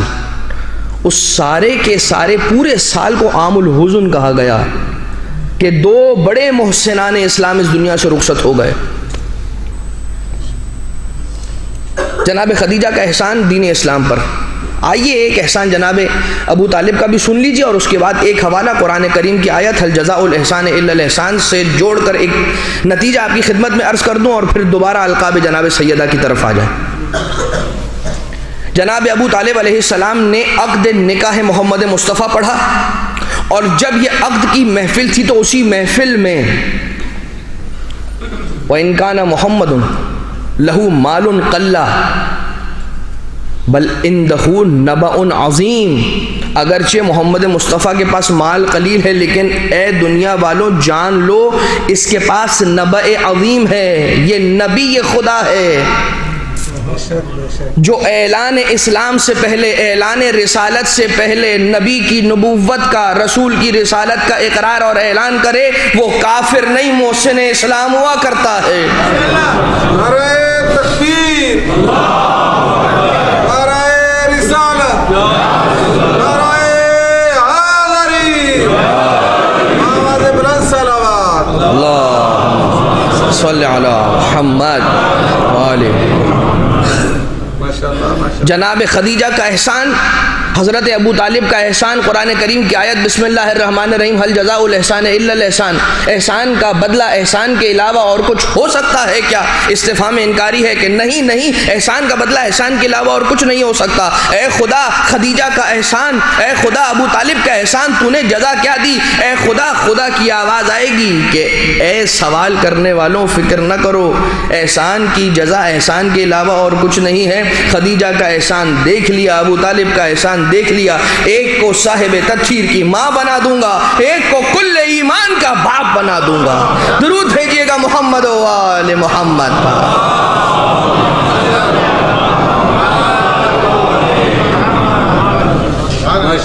اس سارے کے سارے پورے سال کو عام الحزن کہا گیا کہ دو بڑے محسنان اسلام اس دنیا سے رخصت ہو گئے۔ جناب خدیجہ کا احسان دین اسلام پر۔ آئیے ایک احسان جناب ابو طالب کا بھی سن لیجئے اور اس کے بعد ایک حوالہ قرآن کریم کی آیت هل جزاء الاحسان الا الاحسان سے جوڑ کر ایک نتیجہ آپ کی خدمت میں عرض کر دوں اور پھر دوبارہ القاب جناب سیدہ کی طرف آ جائیں۔ جناب ابو طالب علیہ السلام نے عقد نکاح محمد مصطفیٰ پڑھا، اور جب یہ عقد کی محفل تھی تو اسی محفل میں وَإِن كَانَ مُحَمَّدٌ لَهُ مَالٌ قَلَّ بل اندہو نبأ عظیم، اگرچہ محمد مصطفیٰ کے پاس مال قلیل ہے لیکن اے دنیا والوں جان لو اس کے پاس نبأ عظیم ہے، یہ نبی خدا ہے جو اعلان اسلام سے پہلے، اعلان رسالت سے پہلے نبی کی نبوت کا، رسول کی رسالت کا اقرار اور اعلان کرے، وہ کافر نہیں محسن اسلام ہوا کرتا ہے۔ نعرہ تکبیر، نعرہ رسالت، نعرہ حیدری، محمد بلند صلوات، اللہ صلی علی محمد وآلہ۔ جناب خدیجہ کا احسان، حضرت ابو طالب کا احسان، قرآن کریم کی آیت بسم اللہ الرحمن الرحیم هل جزاء الاحسان الا الاحسان، احسان کا بدلہ احسان کے علاوہ اور کچھ ہو سکتا ہے کیا؟ استفہام انکاری ہے کہ نہیں نہیں، احسان کا بدلہ احسان کے علاوہ اور کچھ نہیں ہو سکتا۔ اے خدا خدیجہ کا احسان، اے خدا ابو طالب کا احسان، تو نے جزا کیا دی؟ اے خدا، خدا کی آواز آئے گی کہ اے سوال کرنے والوں فکر نہ کرو، احسان کی جزا احسان کے علاوہ اور کچھ نہیں ہے۔ خدیجہ کا احسان دیکھ لیا، ابو طالب کا احسان دیکھ لیا، ایک کو صاحب تطہیر کی ماں بنا دوں گا، ایک کو کل ایمان کا باپ بنا دوں گا۔ درود بھیجیے گا محمد و آل محمد پر۔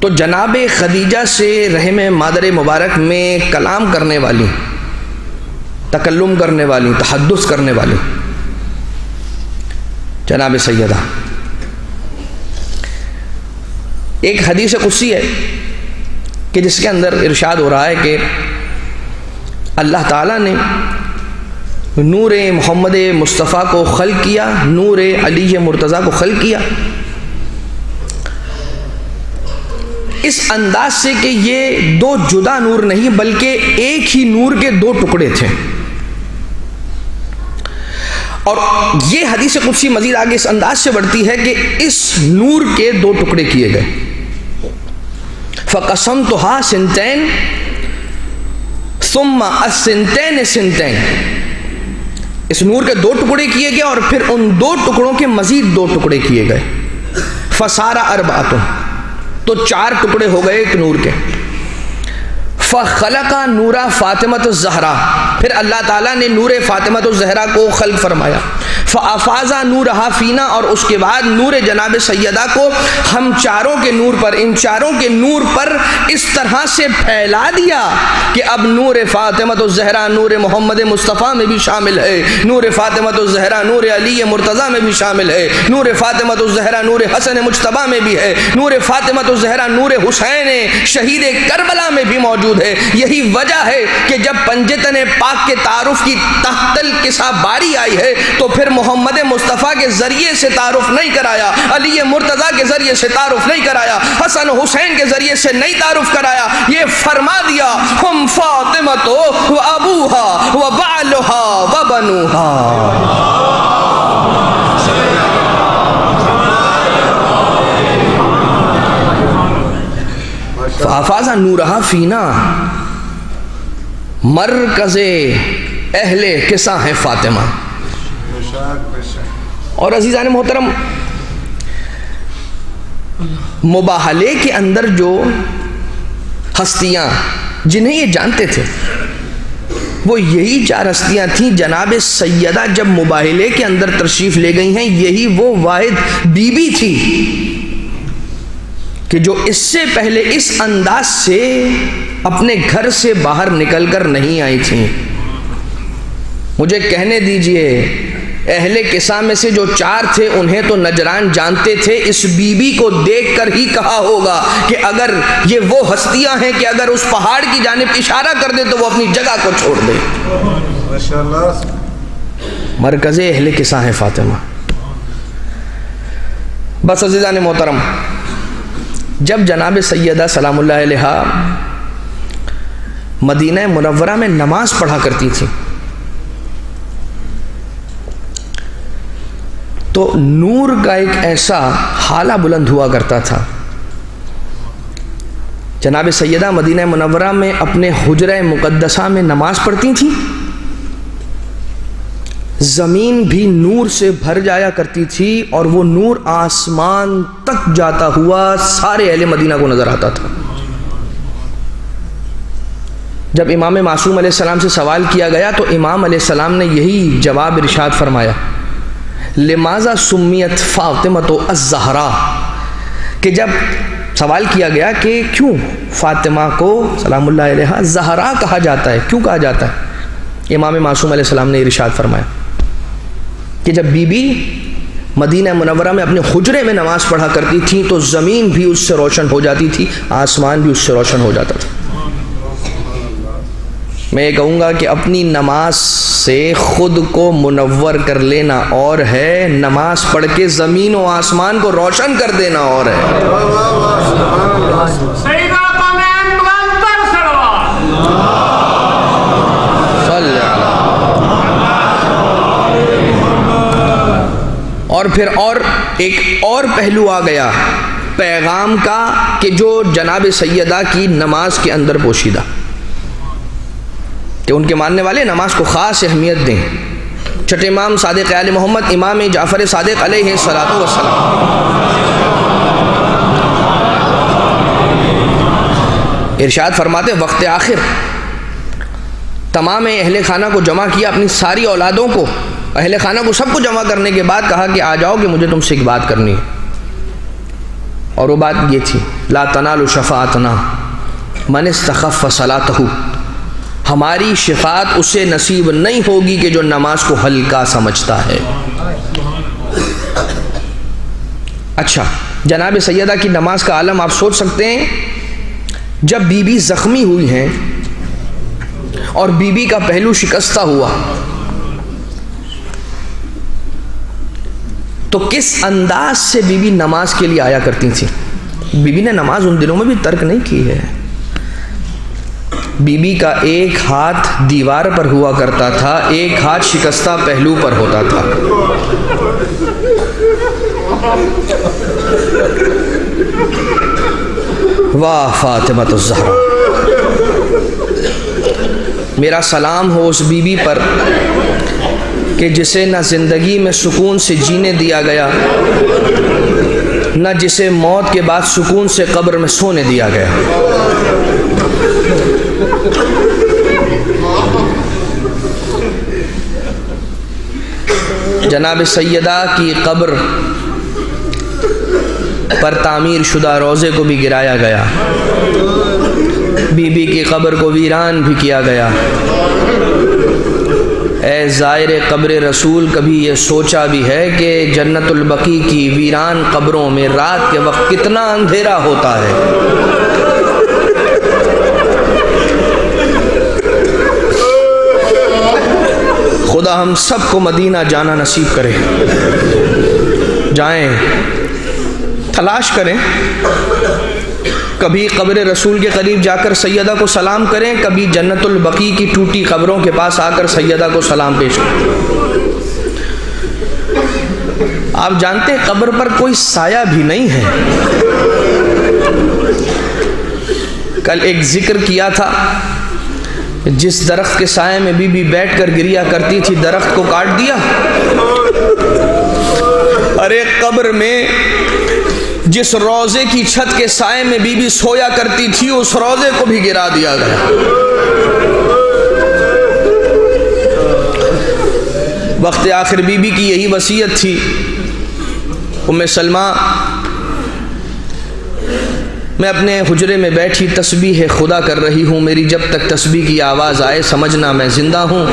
تو جناب خدیجہ سے رحم مادر مبارک میں کلام کرنے والی، تکلم کرنے والی، تحدث کرنے والی جناب سیدہ، ایک حدیث قدسی ہے کہ جس کے اندر ارشاد ہو رہا ہے کہ اللہ تعالیٰ نے نور محمد مصطفیٰ کو خلق کیا، نور علی مرتضیٰ کو خلق کیا اس انداز سے کہ یہ دو جدا نور نہیں بلکہ ایک ہی نور کے دو ٹکڑے تھے۔ اور یہ حدیث قدسی مزید آگے اس انداز سے بڑھتی ہے کہ اس نور کے دو ٹکڑے کیے گئے، فَقَسَمْتُهَا سِنْتَيْن ثُمَّ السِّنْتَيْنِ سِنْتَيْن، اس نور کے دو ٹکڑے کیے گئے اور پھر ان دو ٹکڑوں کے مزید دو ٹکڑے کیے گئے، فَصَارَ أَرْبَعَةٌ، تو چار ٹکڑے ہو گئے ایک نور کے۔ فَخَلَقَ نُورَ فاطمۃ الزہرا، پھر اللہ تعالیٰ نے نور فاطمۃ الزہرا کو خلق فرمایا، فَأَفَاضَ نُورَهَا فِينَا، اور اس کے بعد نور جناب سیدہ کو ہم چاروں کے نور پر، ان چاروں کے نور پر اس طرح سے پھیلا دیا کہ اب نور فاطمۃ الزہرا نور محمد مصطفیٰ میں بھی شامل ہے، نور فاطمۃ الزہرا نور علی مرتضیٰ میں بھی شامل ہے، نور فاطمۃ الزہرا نور حسن مجتبیٰ میں بھی ہے، نور فاطمۃ الزہرا نور حسین شہید کربلا میں بھی موجود ہے۔ یہی وجہ ہے کہ جب پنجتن پاک کے تعارف کی تحت الکسا باری آئی ہے تو پھر محمد مصطفیٰ کے ذریعے سے تعارف نہیں کرایا، علی مرتضیٰ کے ذریعے سے تعارف نہیں کرایا، حسن حسین کے ذریعے سے نہیں تعارف کرایا، یہ فرما دیا ہم فاطمۃ و ابوہا و بعلہا و بنوہا۔ فافاظ نورہا فینا، مرکز اہل قصہ ہے فاطمہ۔ اور عزیزان محترم، مباہلے کے اندر جو ہستیاں جنہیں یہ جانتے تھے وہ یہی چار ہستیاں تھیں۔ جناب سیدہ جب مباہلے کے اندر تشریف لے گئی ہیں، یہی وہ واحد بی بی تھی کہ جو اس سے پہلے اس انداز سے اپنے گھر سے باہر نکل کر نہیں آئی تھیں۔ مجھے کہنے دیجئے اہل قصہ میں سے جو چار تھے انہیں تو نجران جانتے تھے، اس بی بی کو دیکھ کر ہی کہا ہوگا کہ اگر یہ وہ ہستیاں ہیں کہ اگر اس پہاڑ کی جانب اشارہ کر دے تو وہ اپنی جگہ کو چھوڑ دے۔ مرکز اہل قصہ ہے فاطمہ۔ بس عزیزان محترم، جب جناب سیدہ سلام اللہ علیہا مدینہ منورہ میں نماز پڑھا کرتی تھی تو نور کا ایک ایسا حالہ بلند ہوا کرتا تھا۔ جناب سیدہ مدینہ منورہ میں اپنے حجرہ مقدسہ میں نماز پڑھتی تھیں، زمین بھی نور سے بھر جایا کرتی تھی اور وہ نور آسمان تک جاتا ہوا سارے اہل مدینہ کو نظر آتا تھا۔ جب امام معصوم علیہ السلام سے سوال کیا گیا تو امام علیہ السلام نے یہی جواب ارشاد فرمایا، لماذا سمیت فاطمۃ الزہرا، کہ جب سوال کیا گیا کہ کیوں فاطمہ کو سلام اللہ علیہا زہرا کہا جاتا ہے، کیوں کہا جاتا ہے، امام معصوم علیہ السلام نے ارشاد فرمایا کہ جب بی بی مدینہ منورہ میں اپنے حجرے میں نماز پڑھا کرتی تھی تو زمین بھی اس سے روشن ہو جاتی تھی، آسمان بھی اس سے روشن ہو جاتا تھا۔ میں یہ کہوں گا کہ اپنی نماز سے خود کو منور کر لینا اور ہے، نماز پڑھ کے زمین و آسمان کو روشن کر دینا اور ہے۔ اور پھر ایک اور پہلو آ گیا پیغام کا کہ جو جناب سیدہ کی نماز کے اندر پوشیدہ، کہ ان کے ماننے والے نماز کو خاص اہمیت دیں۔ چھٹے امام صادق آل محمد امام جعفر صادق علیہ السلام ارشاد فرماتے، وقت آخر تمام اہل خانہ کو جمع کیا، اپنی ساری اولادوں کو، اہل خانہ کو سب کو جمع کرنے کے بعد کہا کہ آ جاؤ کہ مجھے تم سے ایک بات کرنی ہے۔ اور وہ بات یہ تھی لا تنال شفاعتنا من استخف صلاتہ، ہماری شفاعت اسے نصیب نہیں ہوگی کہ جو نماز کو ہلکا سمجھتا ہے۔ اچھا، جناب سیدہ کی نماز کا عالم آپ سوچ سکتے ہیں، جب بی بی زخمی ہوئی ہیں اور بی بی کا پہلو شکستہ ہوا تو کس انداز سے بی بی نماز کے لیے آیا کرتی تھی۔ بی بی نے نماز ان دنوں میں بھی ترک نہیں کی ہے۔ بی بی کا ایک ہاتھ دیوار پر ہوا کرتا تھا، ایک ہاتھ شکستہ پہلو پر ہوتا تھا۔ واہ فاطمہ الزہرا، میرا سلام ہو اس بی بی پر کہ جسے نہ زندگی میں سکون سے جینے دیا گیا، نہ جسے موت کے بعد سکون سے قبر میں سونے دیا گیا۔ جناب سیدہ کی قبر پر تعمیر شدہ روضے کو بھی گرایا گیا، بی بی کی قبر کو ویران بھی کیا گیا۔ اے زائر قبر رسول، کبھی یہ سوچا بھی ہے کہ جنت البقیع کی ویران قبروں میں رات کے وقت کتنا اندھیرا ہوتا ہے؟ خدا ہم سب کو مدینہ جانا نصیب کرے۔ جائیں، تلاش کریں، کبھی قبر رسول کے قریب جا کر سیدہ کو سلام کریں، کبھی جنت البقیع کی ٹوٹی قبروں کے پاس آ کر سیدہ کو سلام پیش کریں۔ آپ جانتے ہیں قبر پر کوئی سایہ بھی نہیں ہے۔ کل ایک ذکر کیا تھا، جس درخت کے سائے میں بی بی بیٹھ کر گریا کرتی تھی، درخت کو کاٹ دیا۔ ارے قبر میں جس روضے کی چھت کے سائے میں بی بی سویا کرتی تھی، اس روضے کو بھی گرا دیا گیا۔ وقت آخر بی بی کی یہی وصیت تھی۔ ام سلمہ، میں اپنے حجرے میں بیٹھی تسبیح خدا کر رہی ہوں، میری جب تک تسبیح کی آواز آئے سمجھنا میں زندہ ہوں،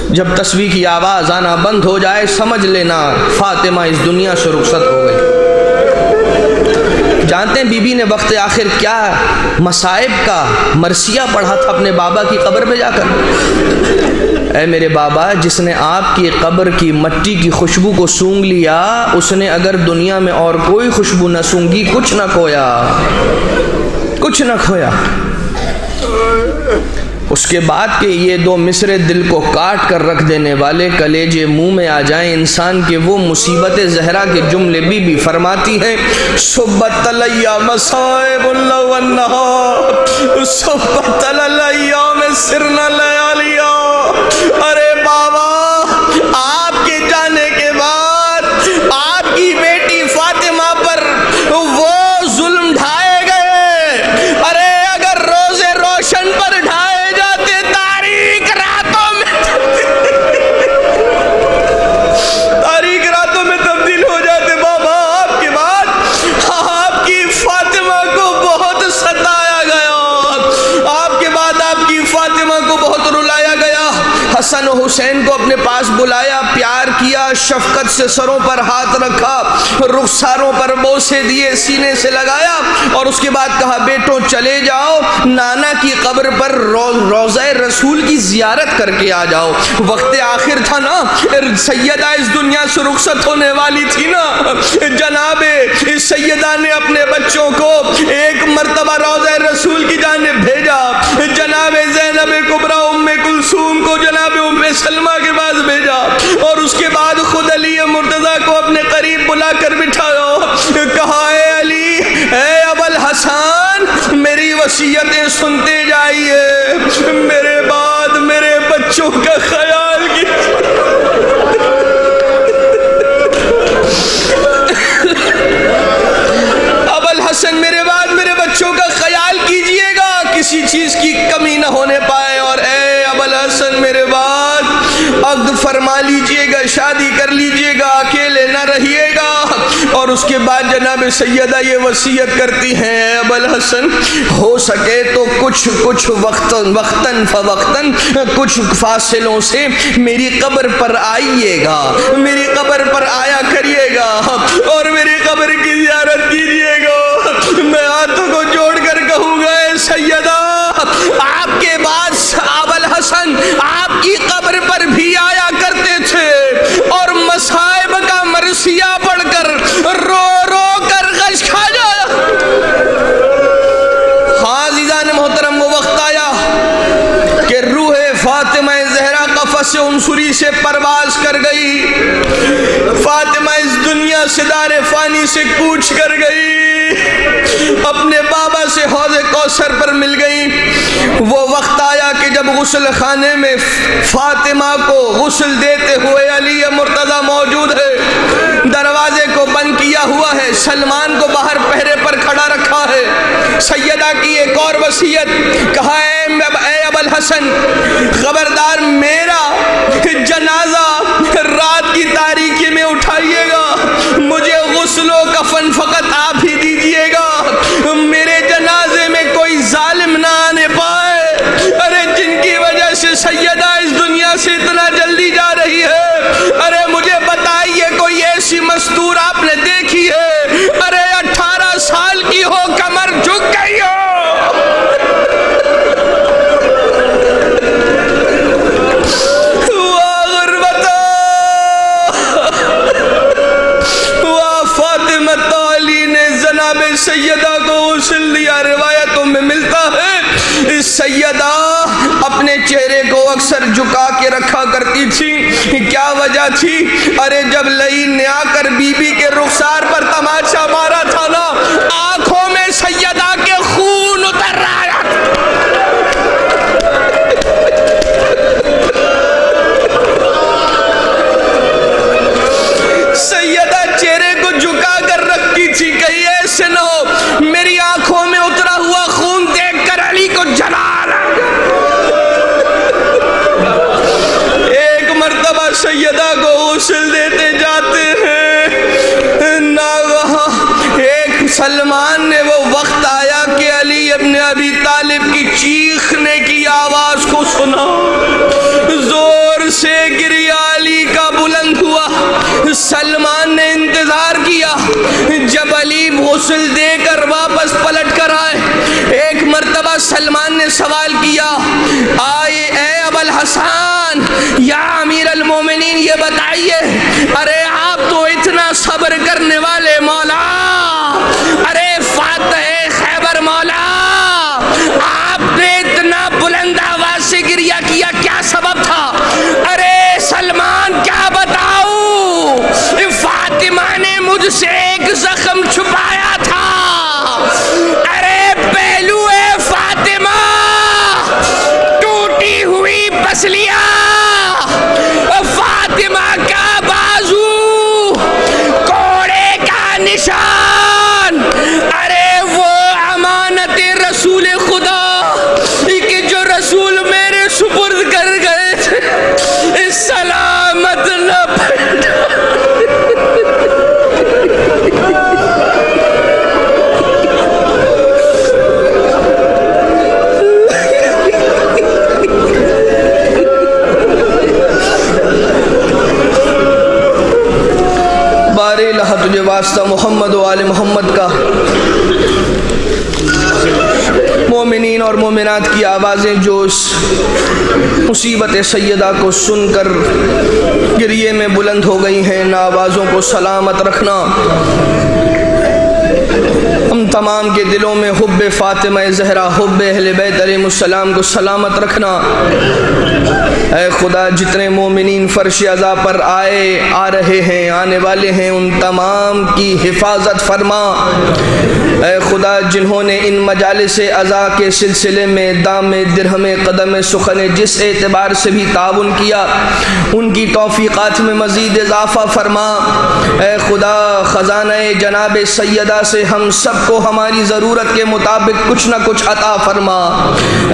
جب تسبیح کی آواز آنا بند ہو جائے سمجھ لینا فاطمہ اس دنیا سے رخصت ہو گئی۔ جانتے ہیں بی بی نے وقت آخر کیا مصائب کا مرثیہ پڑھا تھا اپنے بابا کی قبر پہ جا کر؟ اے میرے بابا، جس نے آپ کی قبر کی مٹی کی خوشبو کو سونگھ لیا، اس نے اگر دنیا میں اور کوئی خوشبو نہ سونگھی، کچھ نہ کھویا، کچھ نہ کھویا۔ اس کے بعد کہ یہ دو مصرے دل کو کاٹ کر رکھ دینے والے کلیجے منہ میں آ جائیں انسان کے، وہ مصیبت زہرا کے جملے بی بی فرماتی ہیں، صبت علیہ مصائب اللہ والنہار، صبت علیہ میں سرنا لیالیا۔ ارے بابا، آپ کے جانے کے بعد آپ کی بیٹی فاطمہ پر وہ ظلم ڈھائے گئے۔ ارے اگر روزے روشن پر ڈھائے حسن و حسین کو اپنے پاس بلایا، پیار کیا، شفقت سے سروں پر ہاتھ رکھا، رخساروں پر بوسے دیے، سینے سے لگایا، اور اس کے بعد کہا بیٹوں چلے جاؤ نانا کی قبر پر روضہ رسول کی زیارت کر کے آ جاؤ۔ وقت آخر تھا نا، سیدہ اس دنیا سے رخصت ہونے والی تھی نا، جناب سیدہ نے اپنے بچوں کو ایک مرتبہ روضہ رسول کی جانب بھیجا، جناب زینب کبریٰ ام کلثوم کو جناب ام سلمہ کے پاس بھیجا، اور اس کے بعد خود علی مرتضیٰ کو اپنے قریب بلا کر بٹھایا، کہا اے علی، اے ابو الحسن، میری وصیتیں سنتے جائیے، میرے بعد میرے بچوں کا خیال کیجیے۔ ابو الحسن، میرے بعد میرے بچوں کا خیال کیجیے گا، کسی چیز کی کمی نہ ہونے پائے، اور اے ابو الحسن میرے بعد عقد فرما لیجئے گا، شادی کر لیجئے گا، اکیلے نہ رہیے گا، اور اس کے بعد جناب سیدہ یہ وصیت کرتی ہیں اے ابوالحسن ہو سکے تو کچھ وقتاً فوقتاً کچھ فاصلوں سے میری قبر پر آئیے گا، میری قبر پر آیا کریے گا اور میری قبر کی زیارت کیجیے گا۔ میں ہاتھوں کو جوڑ کر کہوں گا اے سیدہ آپ کے بعد ابوالحسن آپ کی قبر پر بھی آیا کرتے تھے اور مصائب کا مرثیہ پڑھ کر رو رو کر غش کھا جایا۔ ہاں عزیزان محترم وہ وقت آیا کہ روح فاطمہ زہرا قفس عنصری سے پرواز کر گئی، فاطمہ اس دنیا سے دار فانی سے کوچ کر گئی، اپنے بابا سے حوض کوثر پر مل گئی۔ وہ وقت آیا کہ جب غسل خانے میں فاطمہ کو غسل دیتے ہوئے علی مرتضیٰ موجود ہے، دروازے کو بند کیا ہوا ہے، سلمان کو باہر پہرے پر کھڑا رکھا ہے۔ سیدہ کی ایک اور وصیت، کہا اے ابوالحسن خبردار میرا جنازہ رات کی تاریکی میں اٹھائیے گا، مجھے غسل و کفن فقط آپ ہی دیجیے گا، میرے جنازے میں کوئی ظالم نہ آنے پائے۔ ارے جن کی وجہ سے سیدہ اس دنیا سے اتنا جلدی جا رہی ہے، ارے مجھے بتائیے کوئی ایسی مستور آپ نے دیکھی ہے؟ ارے 18 سال کی ہو کمر جھک گئی ہو، سیدہ کو غسل دیا۔ روایتوں میں ملتا ہے سیدہ اپنے چہرے کو اکثر جھکا کے رکھا کرتی تھی، کیا وجہ تھی؟ ارے جب لعین نے آ کر بی بی کے رخسار پر تماشا مارا تھا نا، آنکھوں میں سیدہ کے خون اتر رہا تھا۔ سیدہ چہرے کو جھکا کر رکھتی تھی، کہیں ایسے نہ ہو میری آنکھوں میں اترا ہوا خون دیکھ کر علی کو جلال آ گیا۔ ایک مرتبہ سیدہ کو غسل دیتے جاتے ہیں، ناگہاں ایک سلمان نے وہ وقت آیا کہ علی ابن ابی طالب کی چیخنے کی آواز کو سنا، زور سے گریا علی کا بلند ہوا۔ سلمان نے انتظار کیا جب علی غسل دے کر واپس پلٹ کر آئے۔ ایک مرتبہ سلمان نے سوال کیا، آئے اے ابوالحسن یا امیر المومنین یہ بتائیے، ارے آپ تو اتنا صبر کرنے والے مولا، ارے فاتح خیبر مولا، آپ نے اتنا بلند آواز سے گریہ کیا، کیا سبب تھا؟ ارے سلمان کیا بتاؤں، فاطمہ نے مجھ سے ایک زخم چھپایا تھا، ارے پہلو فاطمہ ٹوٹی ہوئی پسلیاں، فاطمہ کا بازو کوڑے کا نشان، ارے وہ امانت رسول خدا کہ جو رسول میرے سپرد کر گئے تھے، سلامت نہ پڑھا۔ بارے لہا تجھے واسطہ محمد و آل محمد کا، مومنین اور مومنات کی آوازیں جو اس مصیبت سیدہ کو سن کر گریے میں بلند ہو گئی ہیں، ان آوازوں کو سلامت رکھنا۔ ہم تمام کے دلوں میں حب فاطمہ زہرا، حب اہل بیت علیہ السلام کو سلامت رکھنا۔ اے خدا جتنے مومنین فرش عزا پر آ رہے ہیں، آنے والے ہیں، ان تمام کی حفاظت فرما۔ اے خدا جنہوں نے ان مجالس عزا کے سلسلے میں دام درہم قدم سخن جس اعتبار سے بھی تعاون کیا، ان کی توفیقات میں مزید اضافہ فرما۔ اے خدا خزانہ جناب سیدہ سے سے ہم سب کو ہماری ضرورت کے مطابق کچھ نہ کچھ عطا فرما۔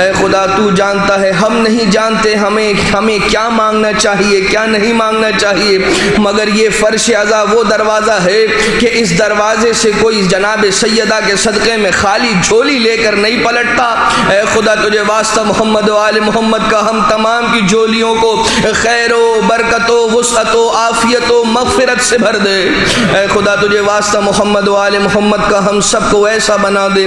اے خدا تو جانتا ہے، ہم نہیں جانتے ہمیں کیا مانگنا چاہیے کیا نہیں مانگنا چاہیے، مگر یہ فرش عزا وہ دروازہ ہے کہ اس دروازے سے کوئی جناب سیدہ کے صدقے میں خالی جھولی لے کر نہیں پلٹتا۔ اے خدا تجھے واسطہ محمد و آل محمد کا ہم تمام کی جھولیوں کو خیر و برکت و وسعت و عافیت و مغفرت سے بھر دے۔ اے خدا تجھے واسطہ محمد و آل محمد کا ہم سب کو ایسا بنا دے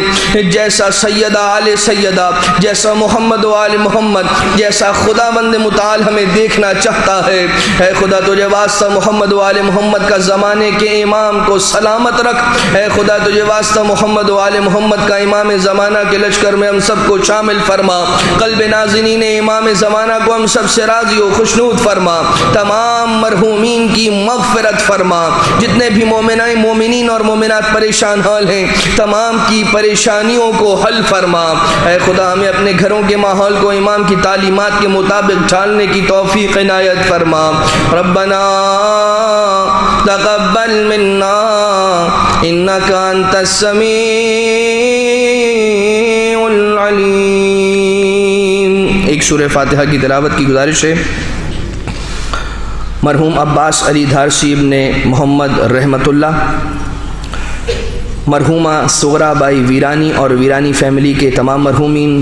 جیسا سیدہ آل سیدہ، جیسا محمد و آل محمد، جیسا خدا بند متعال ہمیں دیکھنا چاہتا ہے۔ اے خدا تجھے واسطہ محمد و آل محمد کا زمانے کے امام کو سلامت رکھ۔ اے خدا تجھے واسطہ محمد و آل محمد کا امام زمانہ کے لشکر میں ہم سب کو شامل فرما۔ قلب ناظرین امام زمانہ کو ہم سب سے راضی و خوشنود فرما۔ تمام مرحومین کی مغفرت فرما۔ جتنے بھی مومنین اور مومنات پریشان حال ہیں، تمام کی پریشانیوں کو حل فرما۔ اے خدا ہمیں اپنے گھروں کے ماحول کو امام کی تعلیمات کے مطابق ڈھالنے کی توفیق عنایت فرما۔ ربنا تقبل منا انک انت السمیع العلیم۔ ایک سورہ فاتحہ کی تلاوت کی گزارش ہے۔ مرحوم عباس علی دھارسی ابن محمد رحمت اللہ، مرحومہ صغرا بائی ویرانی اور ویرانی فیملی کے تمام مرحومین،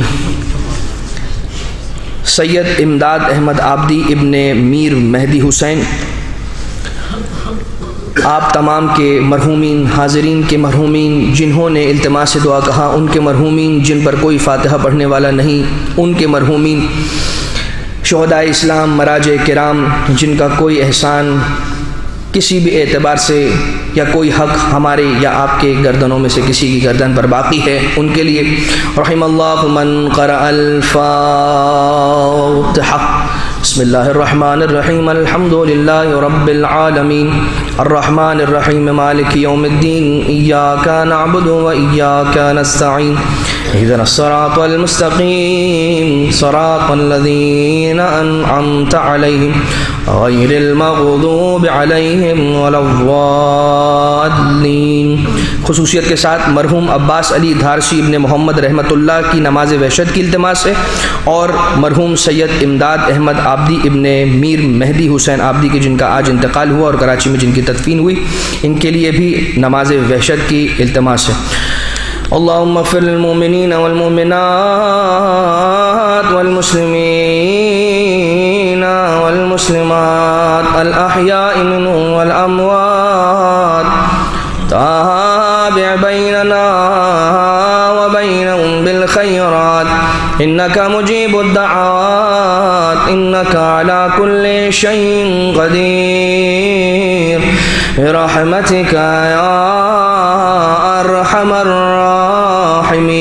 سید امداد احمد عابدی ابن میر مہدی حسین، آپ تمام کے مرحومین، حاضرین کے مرحومین جنہوں نے التماس دعا کہا، ان کے مرحومین جن پر کوئی فاتحہ پڑھنے والا نہیں، ان کے مرحومین، شہداء اسلام، مراجع کرام جن کا کوئی احسان کسی بھی اعتبار سے یا کوئی حق ہمارے یا آپ کے گردنوں میں سے کسی کی گردن پر باقی ہے، ان کے لیے رحم اللہ من قرأ الفاتحہ۔ بسم اللہ الرحمن الرحیم، الحمد للہ رب العالمین، الرحمن الرحیم، مالک یوم الدین، ایاک نعبد و ایاک نستعین، اہدنا الصراط المستقیم، صراط الذین انعمت علیہم غیر المغضوب علیہم ولا الضالین۔ خصوصیت کے ساتھ مرحوم عباس علی دھارسی ابن محمد رحمت اللہ کی نماز وحشت کی التماس ہے، اور مرحوم سید امداد احمد عابدی ابن میر مہدی حسین عابدی کی جن کا آج انتقال ہوا اور کراچی میں جن کی تدفین ہوئی، ان کے لیے بھی نماز وحشت کی التماس ہے۔ اللہم اغفر للمؤمنین والمؤمنات والمسلمین والمسلمات الاحیاء منهم والاموات، تابع بیننا وبینهم بالخیرات، انک مجیب الدعوات، انک علی کل شیء قدیر، برحمتک یا ارحم الراحمین۔